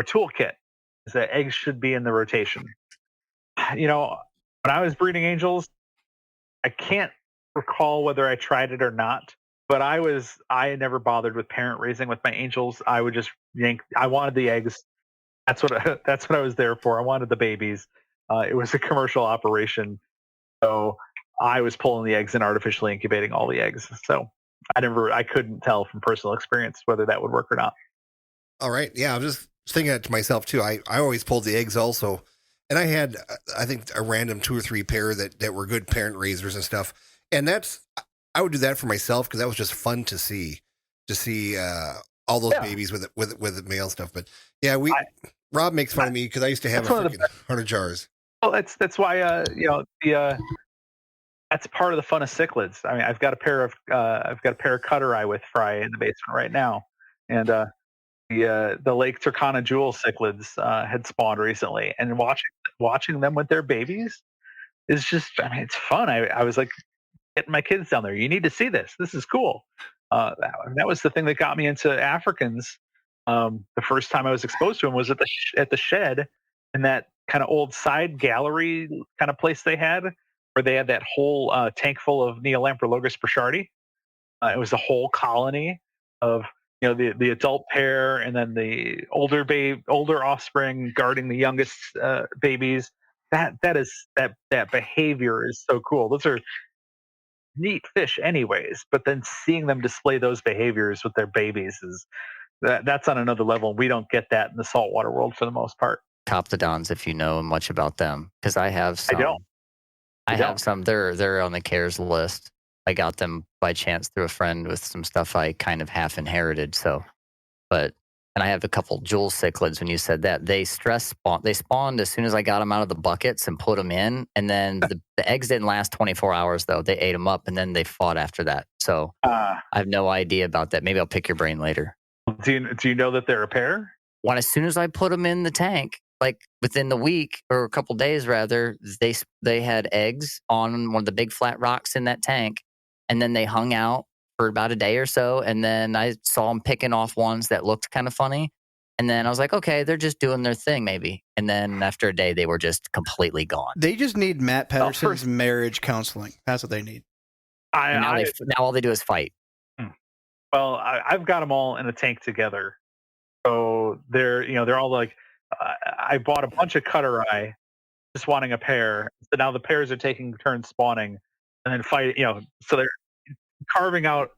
toolkit. Is that eggs should be in the rotation. When I was breeding angels, I can't recall whether I tried it or not, but I never bothered with parent raising with my angels. I would just I wanted the eggs. That's what I was there for. I wanted the babies. It was a commercial operation, so I was pulling the eggs and artificially incubating all the eggs. So I couldn't tell from personal experience whether that would work or not. All right. Yeah. I'm just thinking that to myself too. I always pulled the eggs also. And I had, I think, a random 2 or 3 pair that were good parent raisers and stuff. And I would do that for myself because that was just fun to see all those babies with the male stuff. But yeah, Rob makes fun of me because I used to have 100 jars. Well, that's why that's part of the fun of cichlids. I mean, I've got a pair of cutter eye with fry in the basement right now, and the Lake Turkana jewel cichlids had spawned recently, and watching them with their babies is just, I mean, it's fun. I was like getting my kids down there. You need to see this. This is cool. That was the thing that got me into Africans. The first time I was exposed to them was at the shed in that kind of old side gallery kind of place they had, where they had that whole tank full of Neolamprologus burchardi. It was a whole colony of the adult pair and then the older offspring guarding the youngest babies. That behavior is so cool. Those are neat fish anyways, but then seeing them display those behaviors with their babies that's on another level. We don't get that in the saltwater world for the most part. Coptodons, if you know much about them, because I have some. I have some. They're on the CARES list. I got them by chance through a friend with some stuff I kind of half inherited. So, but and I have a couple jewel cichlids. When you said that, they spawned as soon as I got them out of the buckets and put them in, and then the eggs didn't last 24 hours though. They ate them up, and then they fought after that. So I have no idea about that. Maybe I'll pick your brain later. Do you know that they're a pair? When as soon as I put them in the tank, like within the week or a couple days rather, they had eggs on one of the big flat rocks in that tank, and then they hung out for about a day or so, and then I saw them picking off ones that looked kind of funny, and then I was like, okay, they're just doing their thing maybe, and then after a day they were just completely gone. They just need Matt Patterson's marriage counseling. That's what they need. Now all they do is fight. Well, I've got them all in a tank together, so they're all like, I bought a bunch of cutter eye, just wanting a pair. So now the pairs are taking turns spawning, and then fight. So they're carving out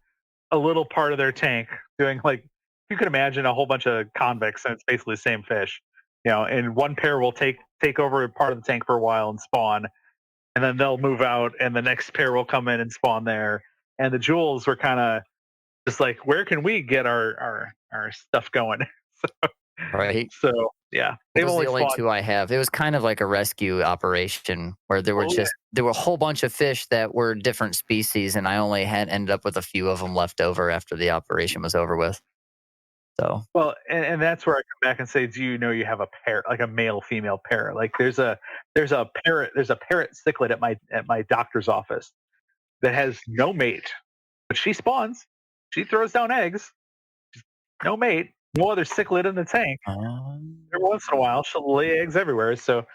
a little part of their tank, doing like, you could imagine a whole bunch of convicts, and it's basically the same fish. And one pair will take over a part of the tank for a while and spawn, and then they'll move out, and the next pair will come in and spawn there. And the jewels were kind of just like, where can we get our stuff going? Right. So yeah, those are the only two I have. It was kind of like a rescue operation where there were there were a whole bunch of fish that were different species, and I only had ended up with a few of them left over after the operation was over with. So well, and that's where I come back and say, do you know you have a pair, like a male female pair? Like there's a parrot cichlid at my doctor's office that has no mate, but she spawns, she throws down eggs, no mate. No other cichlid in the tank. Every once in a while, she'll lay eggs everywhere. So,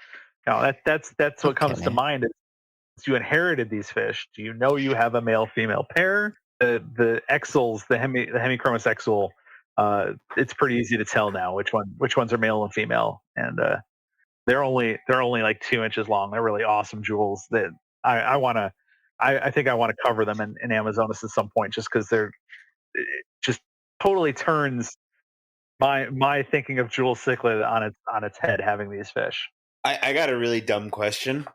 that's what comes to mind. Is you inherited these fish. Do you know you have a male-female pair? The exuls, the hemichromous exul, it's pretty easy to tell now which ones are male and female, and they're only like 2 inches long. They're really awesome jewels that I think I want to cover them in Amazonas at some point, just because it just totally turns my thinking of jewel cichlid on its head, having these fish. I got a really dumb question.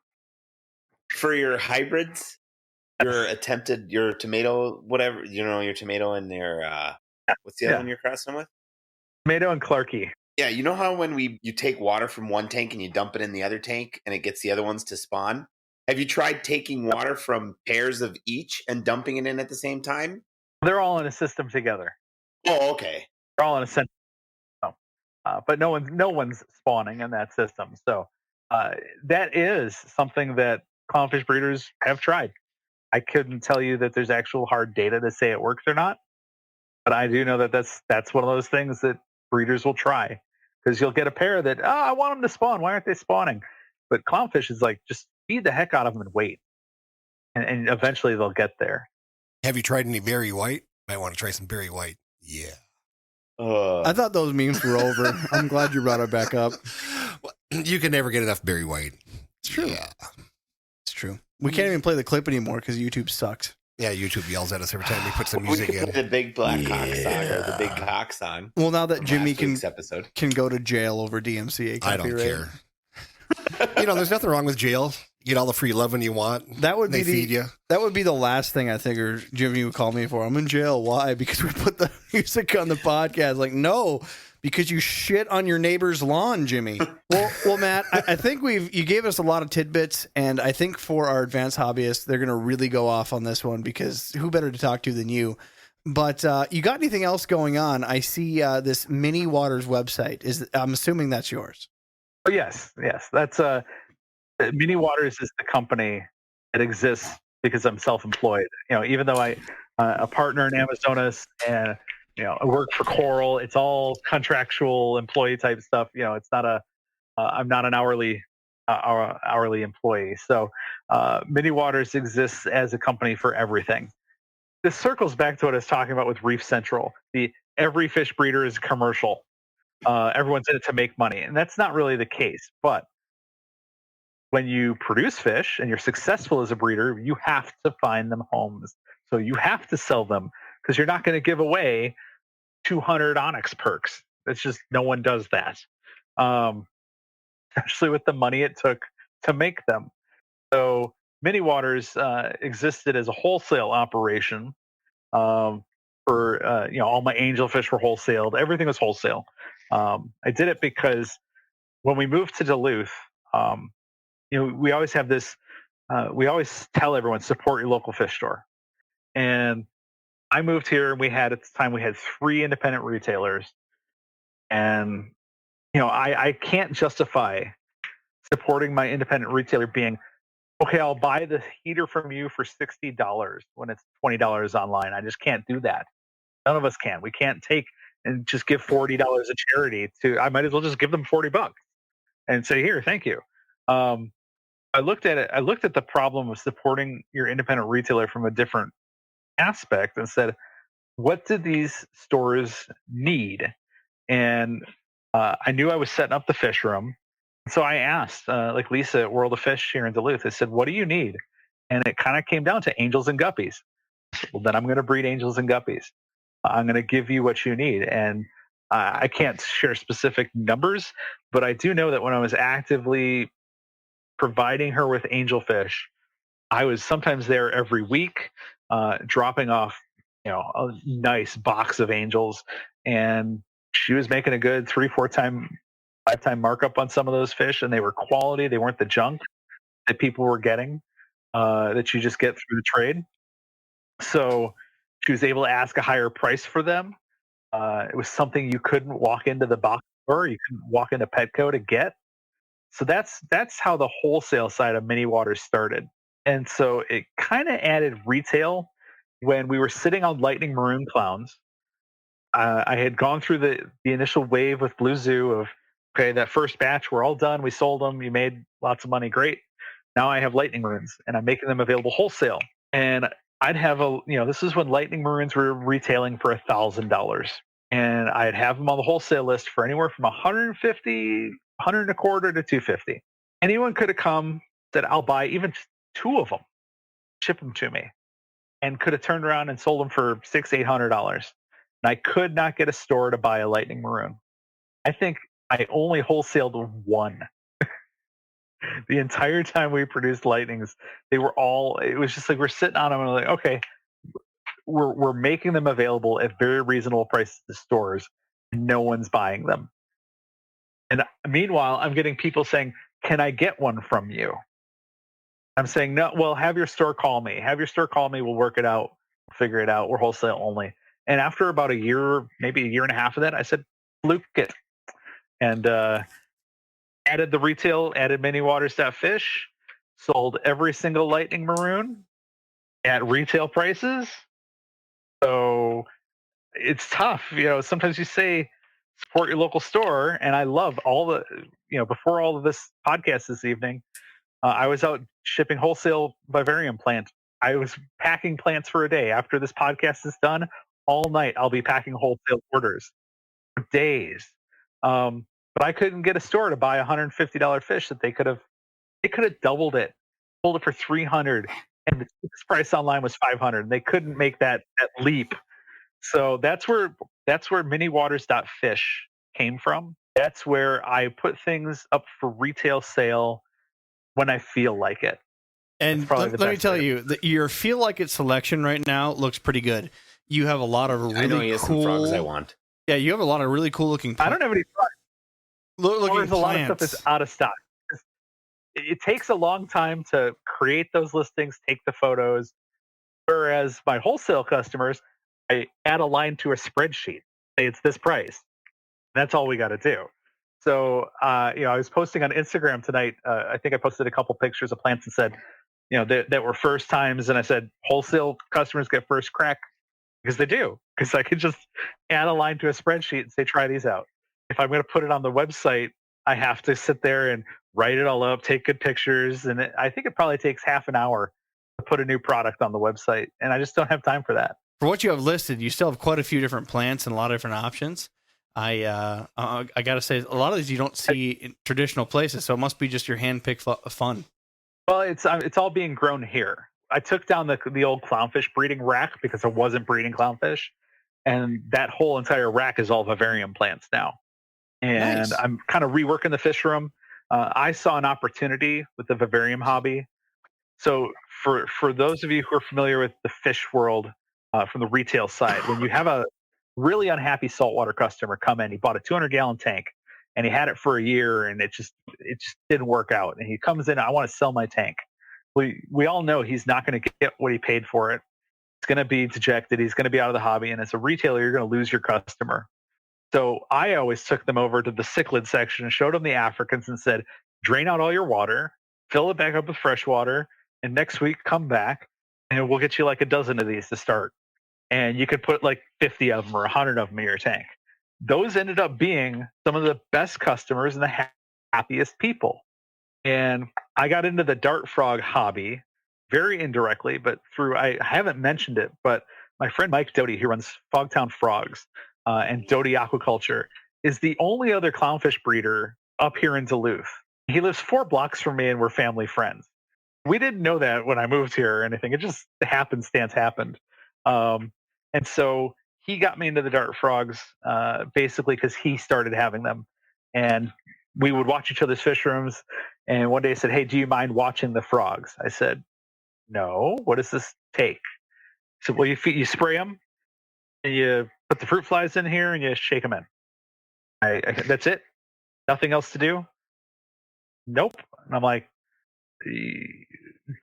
For your hybrids, your tomato, whatever, your tomato and your what's the other one you're crossing with? Tomato and Clarkie. Yeah, you know how when you take water from one tank and you dump it in the other tank and it gets the other ones to spawn? Have you tried taking water from pairs of each and dumping it in at the same time? They're all in a system together. Oh, okay. They're all in a system. But no one's spawning in that system. So that is something that clownfish breeders have tried. I couldn't tell you that there's actual hard data to say it works or not, but I do know that that's one of those things that breeders will try, because you'll get a pair that, I want them to spawn. Why aren't they spawning? But clownfish is like, just feed the heck out of them and wait, and eventually they'll get there. Have you tried any berry white? Might want to try some berry white. Yeah. I thought those memes were over. I'm glad you brought it back up. You can never get enough berry white. It's true. Yeah. It's true. We can't even play the clip anymore because YouTube sucks. Yeah, YouTube yells at us every time we put some music in. The big black cock song or the big cock song. Well, now that Jimmy can go to jail over DMCA copyright. I don't care. There's nothing wrong with jail. You get all the free loving you want. That would feed you. That would be the last thing I figure Jimmy would call me for. I'm in jail. Why? Because we put the music on the podcast. Like, no, because you shit on your neighbor's lawn, Jimmy. Well, Matt, I think you gave us a lot of tidbits, and I think for our advanced hobbyists, they're going to really go off on this one, because who better to talk to than you? But you got anything else going on? I see this Mini Waters website. I'm assuming that's yours. Oh, yes. That's Mini Waters is the company that exists because I'm self-employed. Even though I'm a partner in Amazonas and I work for Coral, it's all contractual employee type stuff. It's not I'm not an hourly employee. So Mini Waters exists as a company for everything. This circles back to what I was talking about with Reef Central. Every fish breeder is commercial. Everyone's in it to make money, and that's not really the case. But when you produce fish and you're successful as a breeder, you have to find them homes. So you have to sell them, because you're not going to give away 200 onyx perks. It's just, no one does that. Especially with the money it took to make them. So Mini Waters existed as a wholesale operation for all my angelfish were wholesaled. Everything was wholesale. I did it because when we moved to Duluth, we always have this. We always tell everyone support your local fish store. And I moved here, and at the time we had 3 independent retailers, and I can't justify supporting my independent retailer being okay. I'll buy the heater from you for $60 when it's $20 online. I just can't do that. None of us can. We can't take and just give $40 a charity to. I might as well just give them $40 and say, here, thank you. I looked at it. I looked at the problem of supporting your independent retailer from a different aspect and said, what do these stores need? And I knew I was setting up the fish room. So I asked, like Lisa at World of Fish here in Duluth, I said, what do you need? And it kind of came down to angels and guppies. Well, then I'm going to breed angels and guppies. I'm going to give you what you need. And I can't share specific numbers, but I do know that when I was actively providing her with angelfish, I was sometimes there every week, dropping off, a nice box of angels, and she was making a good 3, 4 time, 5 time markup on some of those fish, and they were quality. They weren't the junk that people were getting, that you just get through the trade. So she was able to ask a higher price for them. It was something you couldn't walk into the box store, you couldn't walk into Petco to get. So that's how the wholesale side of Mini Waters started. And so it kind of added retail when we were sitting on lightning maroon clowns. I had gone through the initial wave with Blue Zoo of, okay, that first batch, we're all done. We sold them. You made lots of money. Great. Now I have lightning maroons, and I'm making them available wholesale. And I'd have this is when lightning maroons were retailing for $1,000. And I'd have them on the wholesale list for anywhere from 150, 100 and a quarter to 250. Anyone could have come, said, I'll buy even 2 of them, ship them to me, and could have turned around and sold them for $600-800. And I could not get a store to buy a lightning maroon. I think I only wholesaled 1. The entire time we produced lightnings, they were all. It was just like we're sitting on them and we're like, okay, we're making them available at very reasonable prices to stores, and no one's buying them. And meanwhile, I'm getting people saying, "Can I get one from you?" I'm saying, "No. Well, have your store call me. Have your store call me. We'll work it out. Figure it out. We're wholesale only." And after about a year, maybe a year and a half of that, I said, "Fluke it," and added the retail, added Mini Waters Fish, sold every single lightning maroon at retail prices. So it's tough. Sometimes you say support your local store, and I love all the, before all of this podcast this evening, I was out shipping wholesale vivarium plant. I was packing plants for a day. After this podcast is done, all night I'll be packing wholesale orders for days. But I couldn't get a store to buy a $150 fish that they could have doubled it, sold it for $300, and the cheapest price online was $500. And they couldn't make that leap. So that's where Mini Waters Fish came from. That's where I put things up for retail sale when I feel like it. And let me tell you, your feel like it selection right now looks pretty good. You have a lot of really I know he has cool some frogs I want. Yeah, you have a lot of really cool looking. I don't have any frogs. There's a lot of stuff that's out of stock. It takes a long time to create those listings, take the photos. Whereas my wholesale customers, I add a line to a spreadsheet, say it's this price. That's all we got to do. So, I was posting on Instagram tonight. I think I posted a couple pictures of plants and said, that were first times. And I said, wholesale customers get first crack, because they do. Because I could just add a line to a spreadsheet and say, try these out. If I'm going to put it on the website, I have to sit there and write it all up, take good pictures. And I think it probably takes half an hour to put a new product on the website. And I just don't have time for that. For what you have listed, you still have quite a few different plants and a lot of different options. I got to say, a lot of these you don't see in traditional places, so it must be just your hand-picked fun. Well, it's all being grown here. I took down the old clownfish breeding rack because I wasn't breeding clownfish, and that whole entire rack is all vivarium plants now. And nice. I'm kind of reworking the fish room. I saw an opportunity with the vivarium hobby. So for those of you who are familiar with the fish world, from the retail side. When you have a really unhappy saltwater customer come in, he bought a 200-gallon tank and he had it for a year and it just didn't work out. And he comes in, I want to sell my tank. We all know he's not going to get what he paid for it. He's going to be dejected. He's going to be out of the hobby. And as a retailer, you're going to lose your customer. So I always took them over to the cichlid section and showed them the Africans and said, drain out all your water, fill it back up with fresh water, and next week come back and we'll get you like a dozen of these to start. And you could put like 50 of them or 100 of them in your tank. Those ended up being some of the best customers and the happiest people. And I got into the dart frog hobby very indirectly, but I haven't mentioned it, but my friend Mike Doty, who runs Fogtown Frogs and Doty Aquaculture, is the only other clownfish breeder up here in Duluth. He lives 4 blocks from me and we're family friends. We didn't know that when I moved here or anything. It just happened. And so he got me into the dart frogs basically because he started having them. And we would watch each other's fish rooms. And one day he said, hey, do you mind watching the frogs? I said, no. What does this take? So, well, you spray them, and you put the fruit flies in here, and you shake them in. That's it? Nothing else to do? Nope. And I'm like,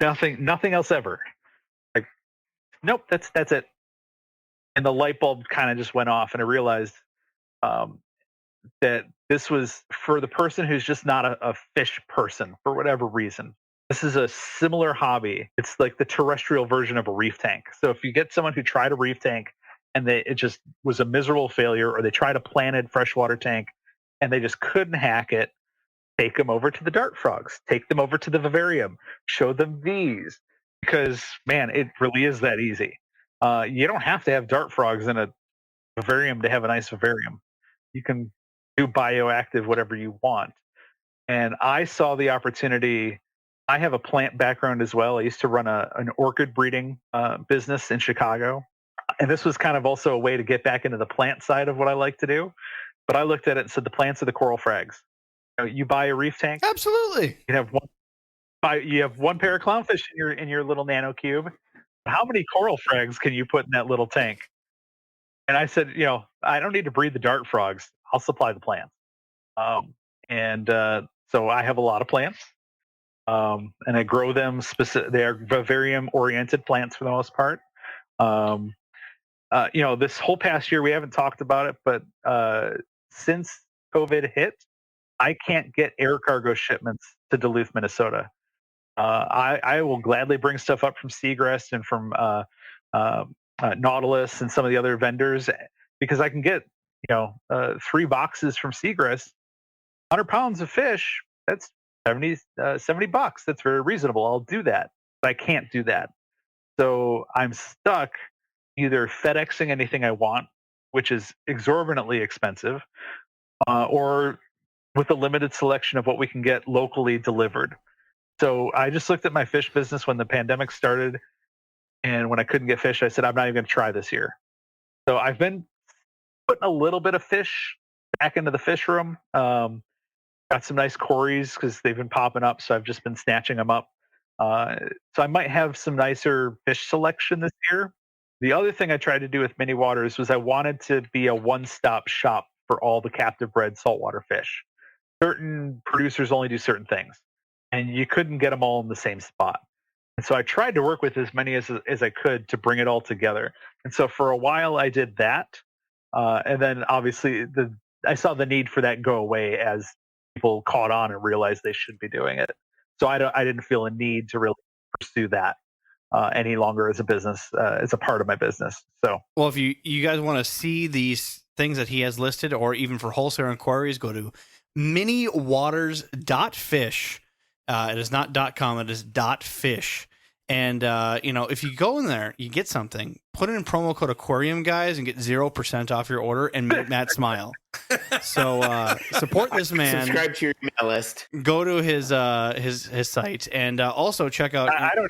nothing else ever. Like, nope, that's it. And the light bulb kind of just went off, and I realized that this was for the person who's just not a fish person for whatever reason. This is a similar hobby. It's like the terrestrial version of a reef tank. So if you get someone who tried a reef tank and it just was a miserable failure, or they tried a planted freshwater tank and they just couldn't hack it, take them over to the dart frogs, take them over to the vivarium, show them these, because man, it really is that easy. You don't have to have dart frogs in a vivarium to have a nice vivarium. You can do bioactive whatever you want. And I saw the opportunity. I have a plant background as well. I used to run an orchid breeding business in Chicago. And this was kind of also a way to get back into the plant side of what I like to do. But I looked at it and said, the plants are the coral frags. You buy a reef tank. Absolutely. You have one pair of clownfish in your little nano cube. How many coral frags can you put in that little tank? And I said, I don't need to breed the dart frogs. I'll supply the plants. So I have a lot of plants. And I grow them they are vivarium-oriented plants for the most part. This whole past year, we haven't talked about it, but since COVID hit, I can't get air cargo shipments to Duluth, Minnesota. I will gladly bring stuff up from Seagrass and from Nautilus and some of the other vendors because I can get 3 boxes from Seagrass, 100 pounds of fish. That's $70. That's very reasonable. I'll do that, but I can't do that. So I'm stuck either FedExing anything I want, which is exorbitantly expensive, or with a limited selection of what we can get locally delivered. So I just looked at my fish business when the pandemic started, and when I couldn't get fish, I said, I'm not even going to try this year. So I've been putting a little bit of fish back into the fish room. Got some nice cories because they've been popping up, so I've just been snatching them up. So I might have some nicer fish selection this year. The other thing I tried to do with Mini Waters was I wanted to be a one-stop shop for all the captive bred saltwater fish. Certain producers only do certain things, and you couldn't get them all in the same spot. And so I tried to work with as many as I could to bring it all together. And so for a while I did that. And then obviously I saw the need for that go away as people caught on and realized they should be doing it. So I didn't feel a need to really pursue that any longer as a business, as a part of my business. So, well, if you guys want to see these things that he has listed, or even for wholesale inquiries, go to minywaters.fish. It is not .com, it is .fish. And, if you go in there, you get something, put in promo code aquarium guys and get 0% off your order and make Matt smile. So, support this man. Subscribe to your email list. Go to his site, and also check out. I don't even.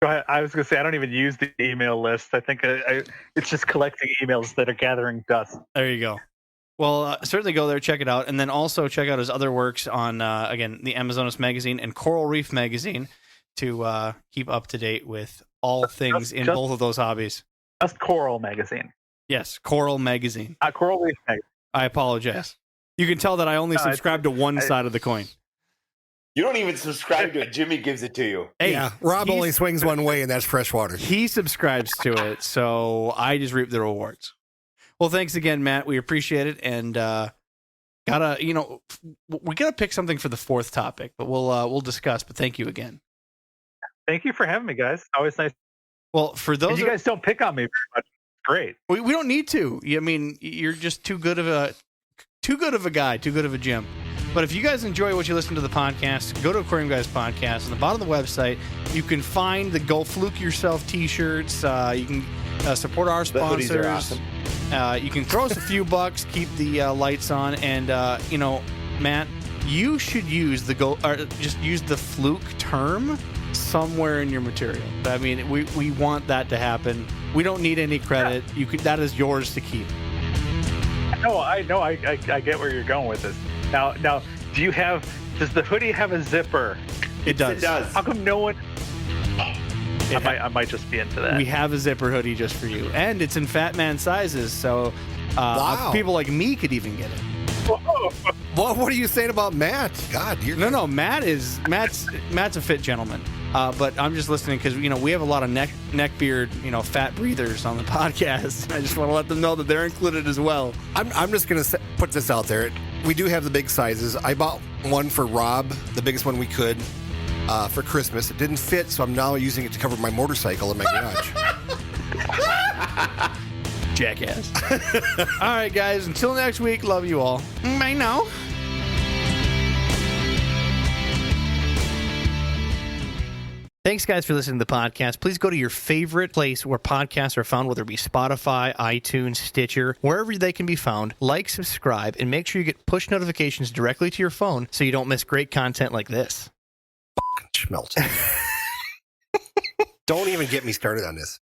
Go ahead. I was going to say, I don't even use the email list. I think it's just collecting emails that are gathering dust. There you go. Well, certainly go there, check it out, and then also check out his other works on, again, the Amazonas Magazine and Coral Reef Magazine. to keep up to date with all things in both of those hobbies. Just Coral Magazine. Yes, Coral Magazine. Coral Reef Magazine. I apologize. You can tell that I only subscribe to one side of the coin. You don't even subscribe to it. Jimmy gives it to you. Hey, Yeah, Rob only swings one way, and that's freshwater. He subscribes to it, so I just reap the rewards. Well, thanks again, Matt. We appreciate it, and we gotta pick something for the fourth topic, but we'll discuss. But thank you again. Thank you for having me, guys. Always nice. Well, for those you guys don't pick on me very much. Great. We don't need to. I mean, you're just too good of a guy, too good of a Jim. But if you guys enjoy what you listen to the podcast, go to Aquarium Guys Podcast. On the bottom of the website, you can find the Go Fluke Yourself T-shirts. You can support our sponsors. The hoodies are awesome. You can throw us a few bucks, keep the lights on, and Matt, you should use just use the fluke term somewhere in your material. I mean, we want that to happen. We don't need any credit. That is yours to keep. No, I know. I get where you're going with this. Now, does the hoodie have a zipper? It does. It does. How come no one? I might just be into that. We have a zipper hoodie just for you, and it's in fat man sizes, so people like me could even get it. Well, what are you saying about Matt? God, No. Matt's a fit gentleman. But I'm just listening because we have a lot of neck beard, fat breathers on the podcast. I just want to let them know that they're included as well. I'm just gonna put this out there. We do have the big sizes. I bought one for Rob, the biggest one we could, for Christmas. It didn't fit, so I'm now using it to cover my motorcycle in my garage. Jackass. All right, guys. Until next week. Love you all. Bye now. Thanks, guys, for listening to the podcast. Please go to your favorite place where podcasts are found, whether it be Spotify, iTunes, Stitcher, wherever they can be found. Like, subscribe, and make sure you get push notifications directly to your phone so you don't miss great content like this. Schmelz. Don't even get me started on this.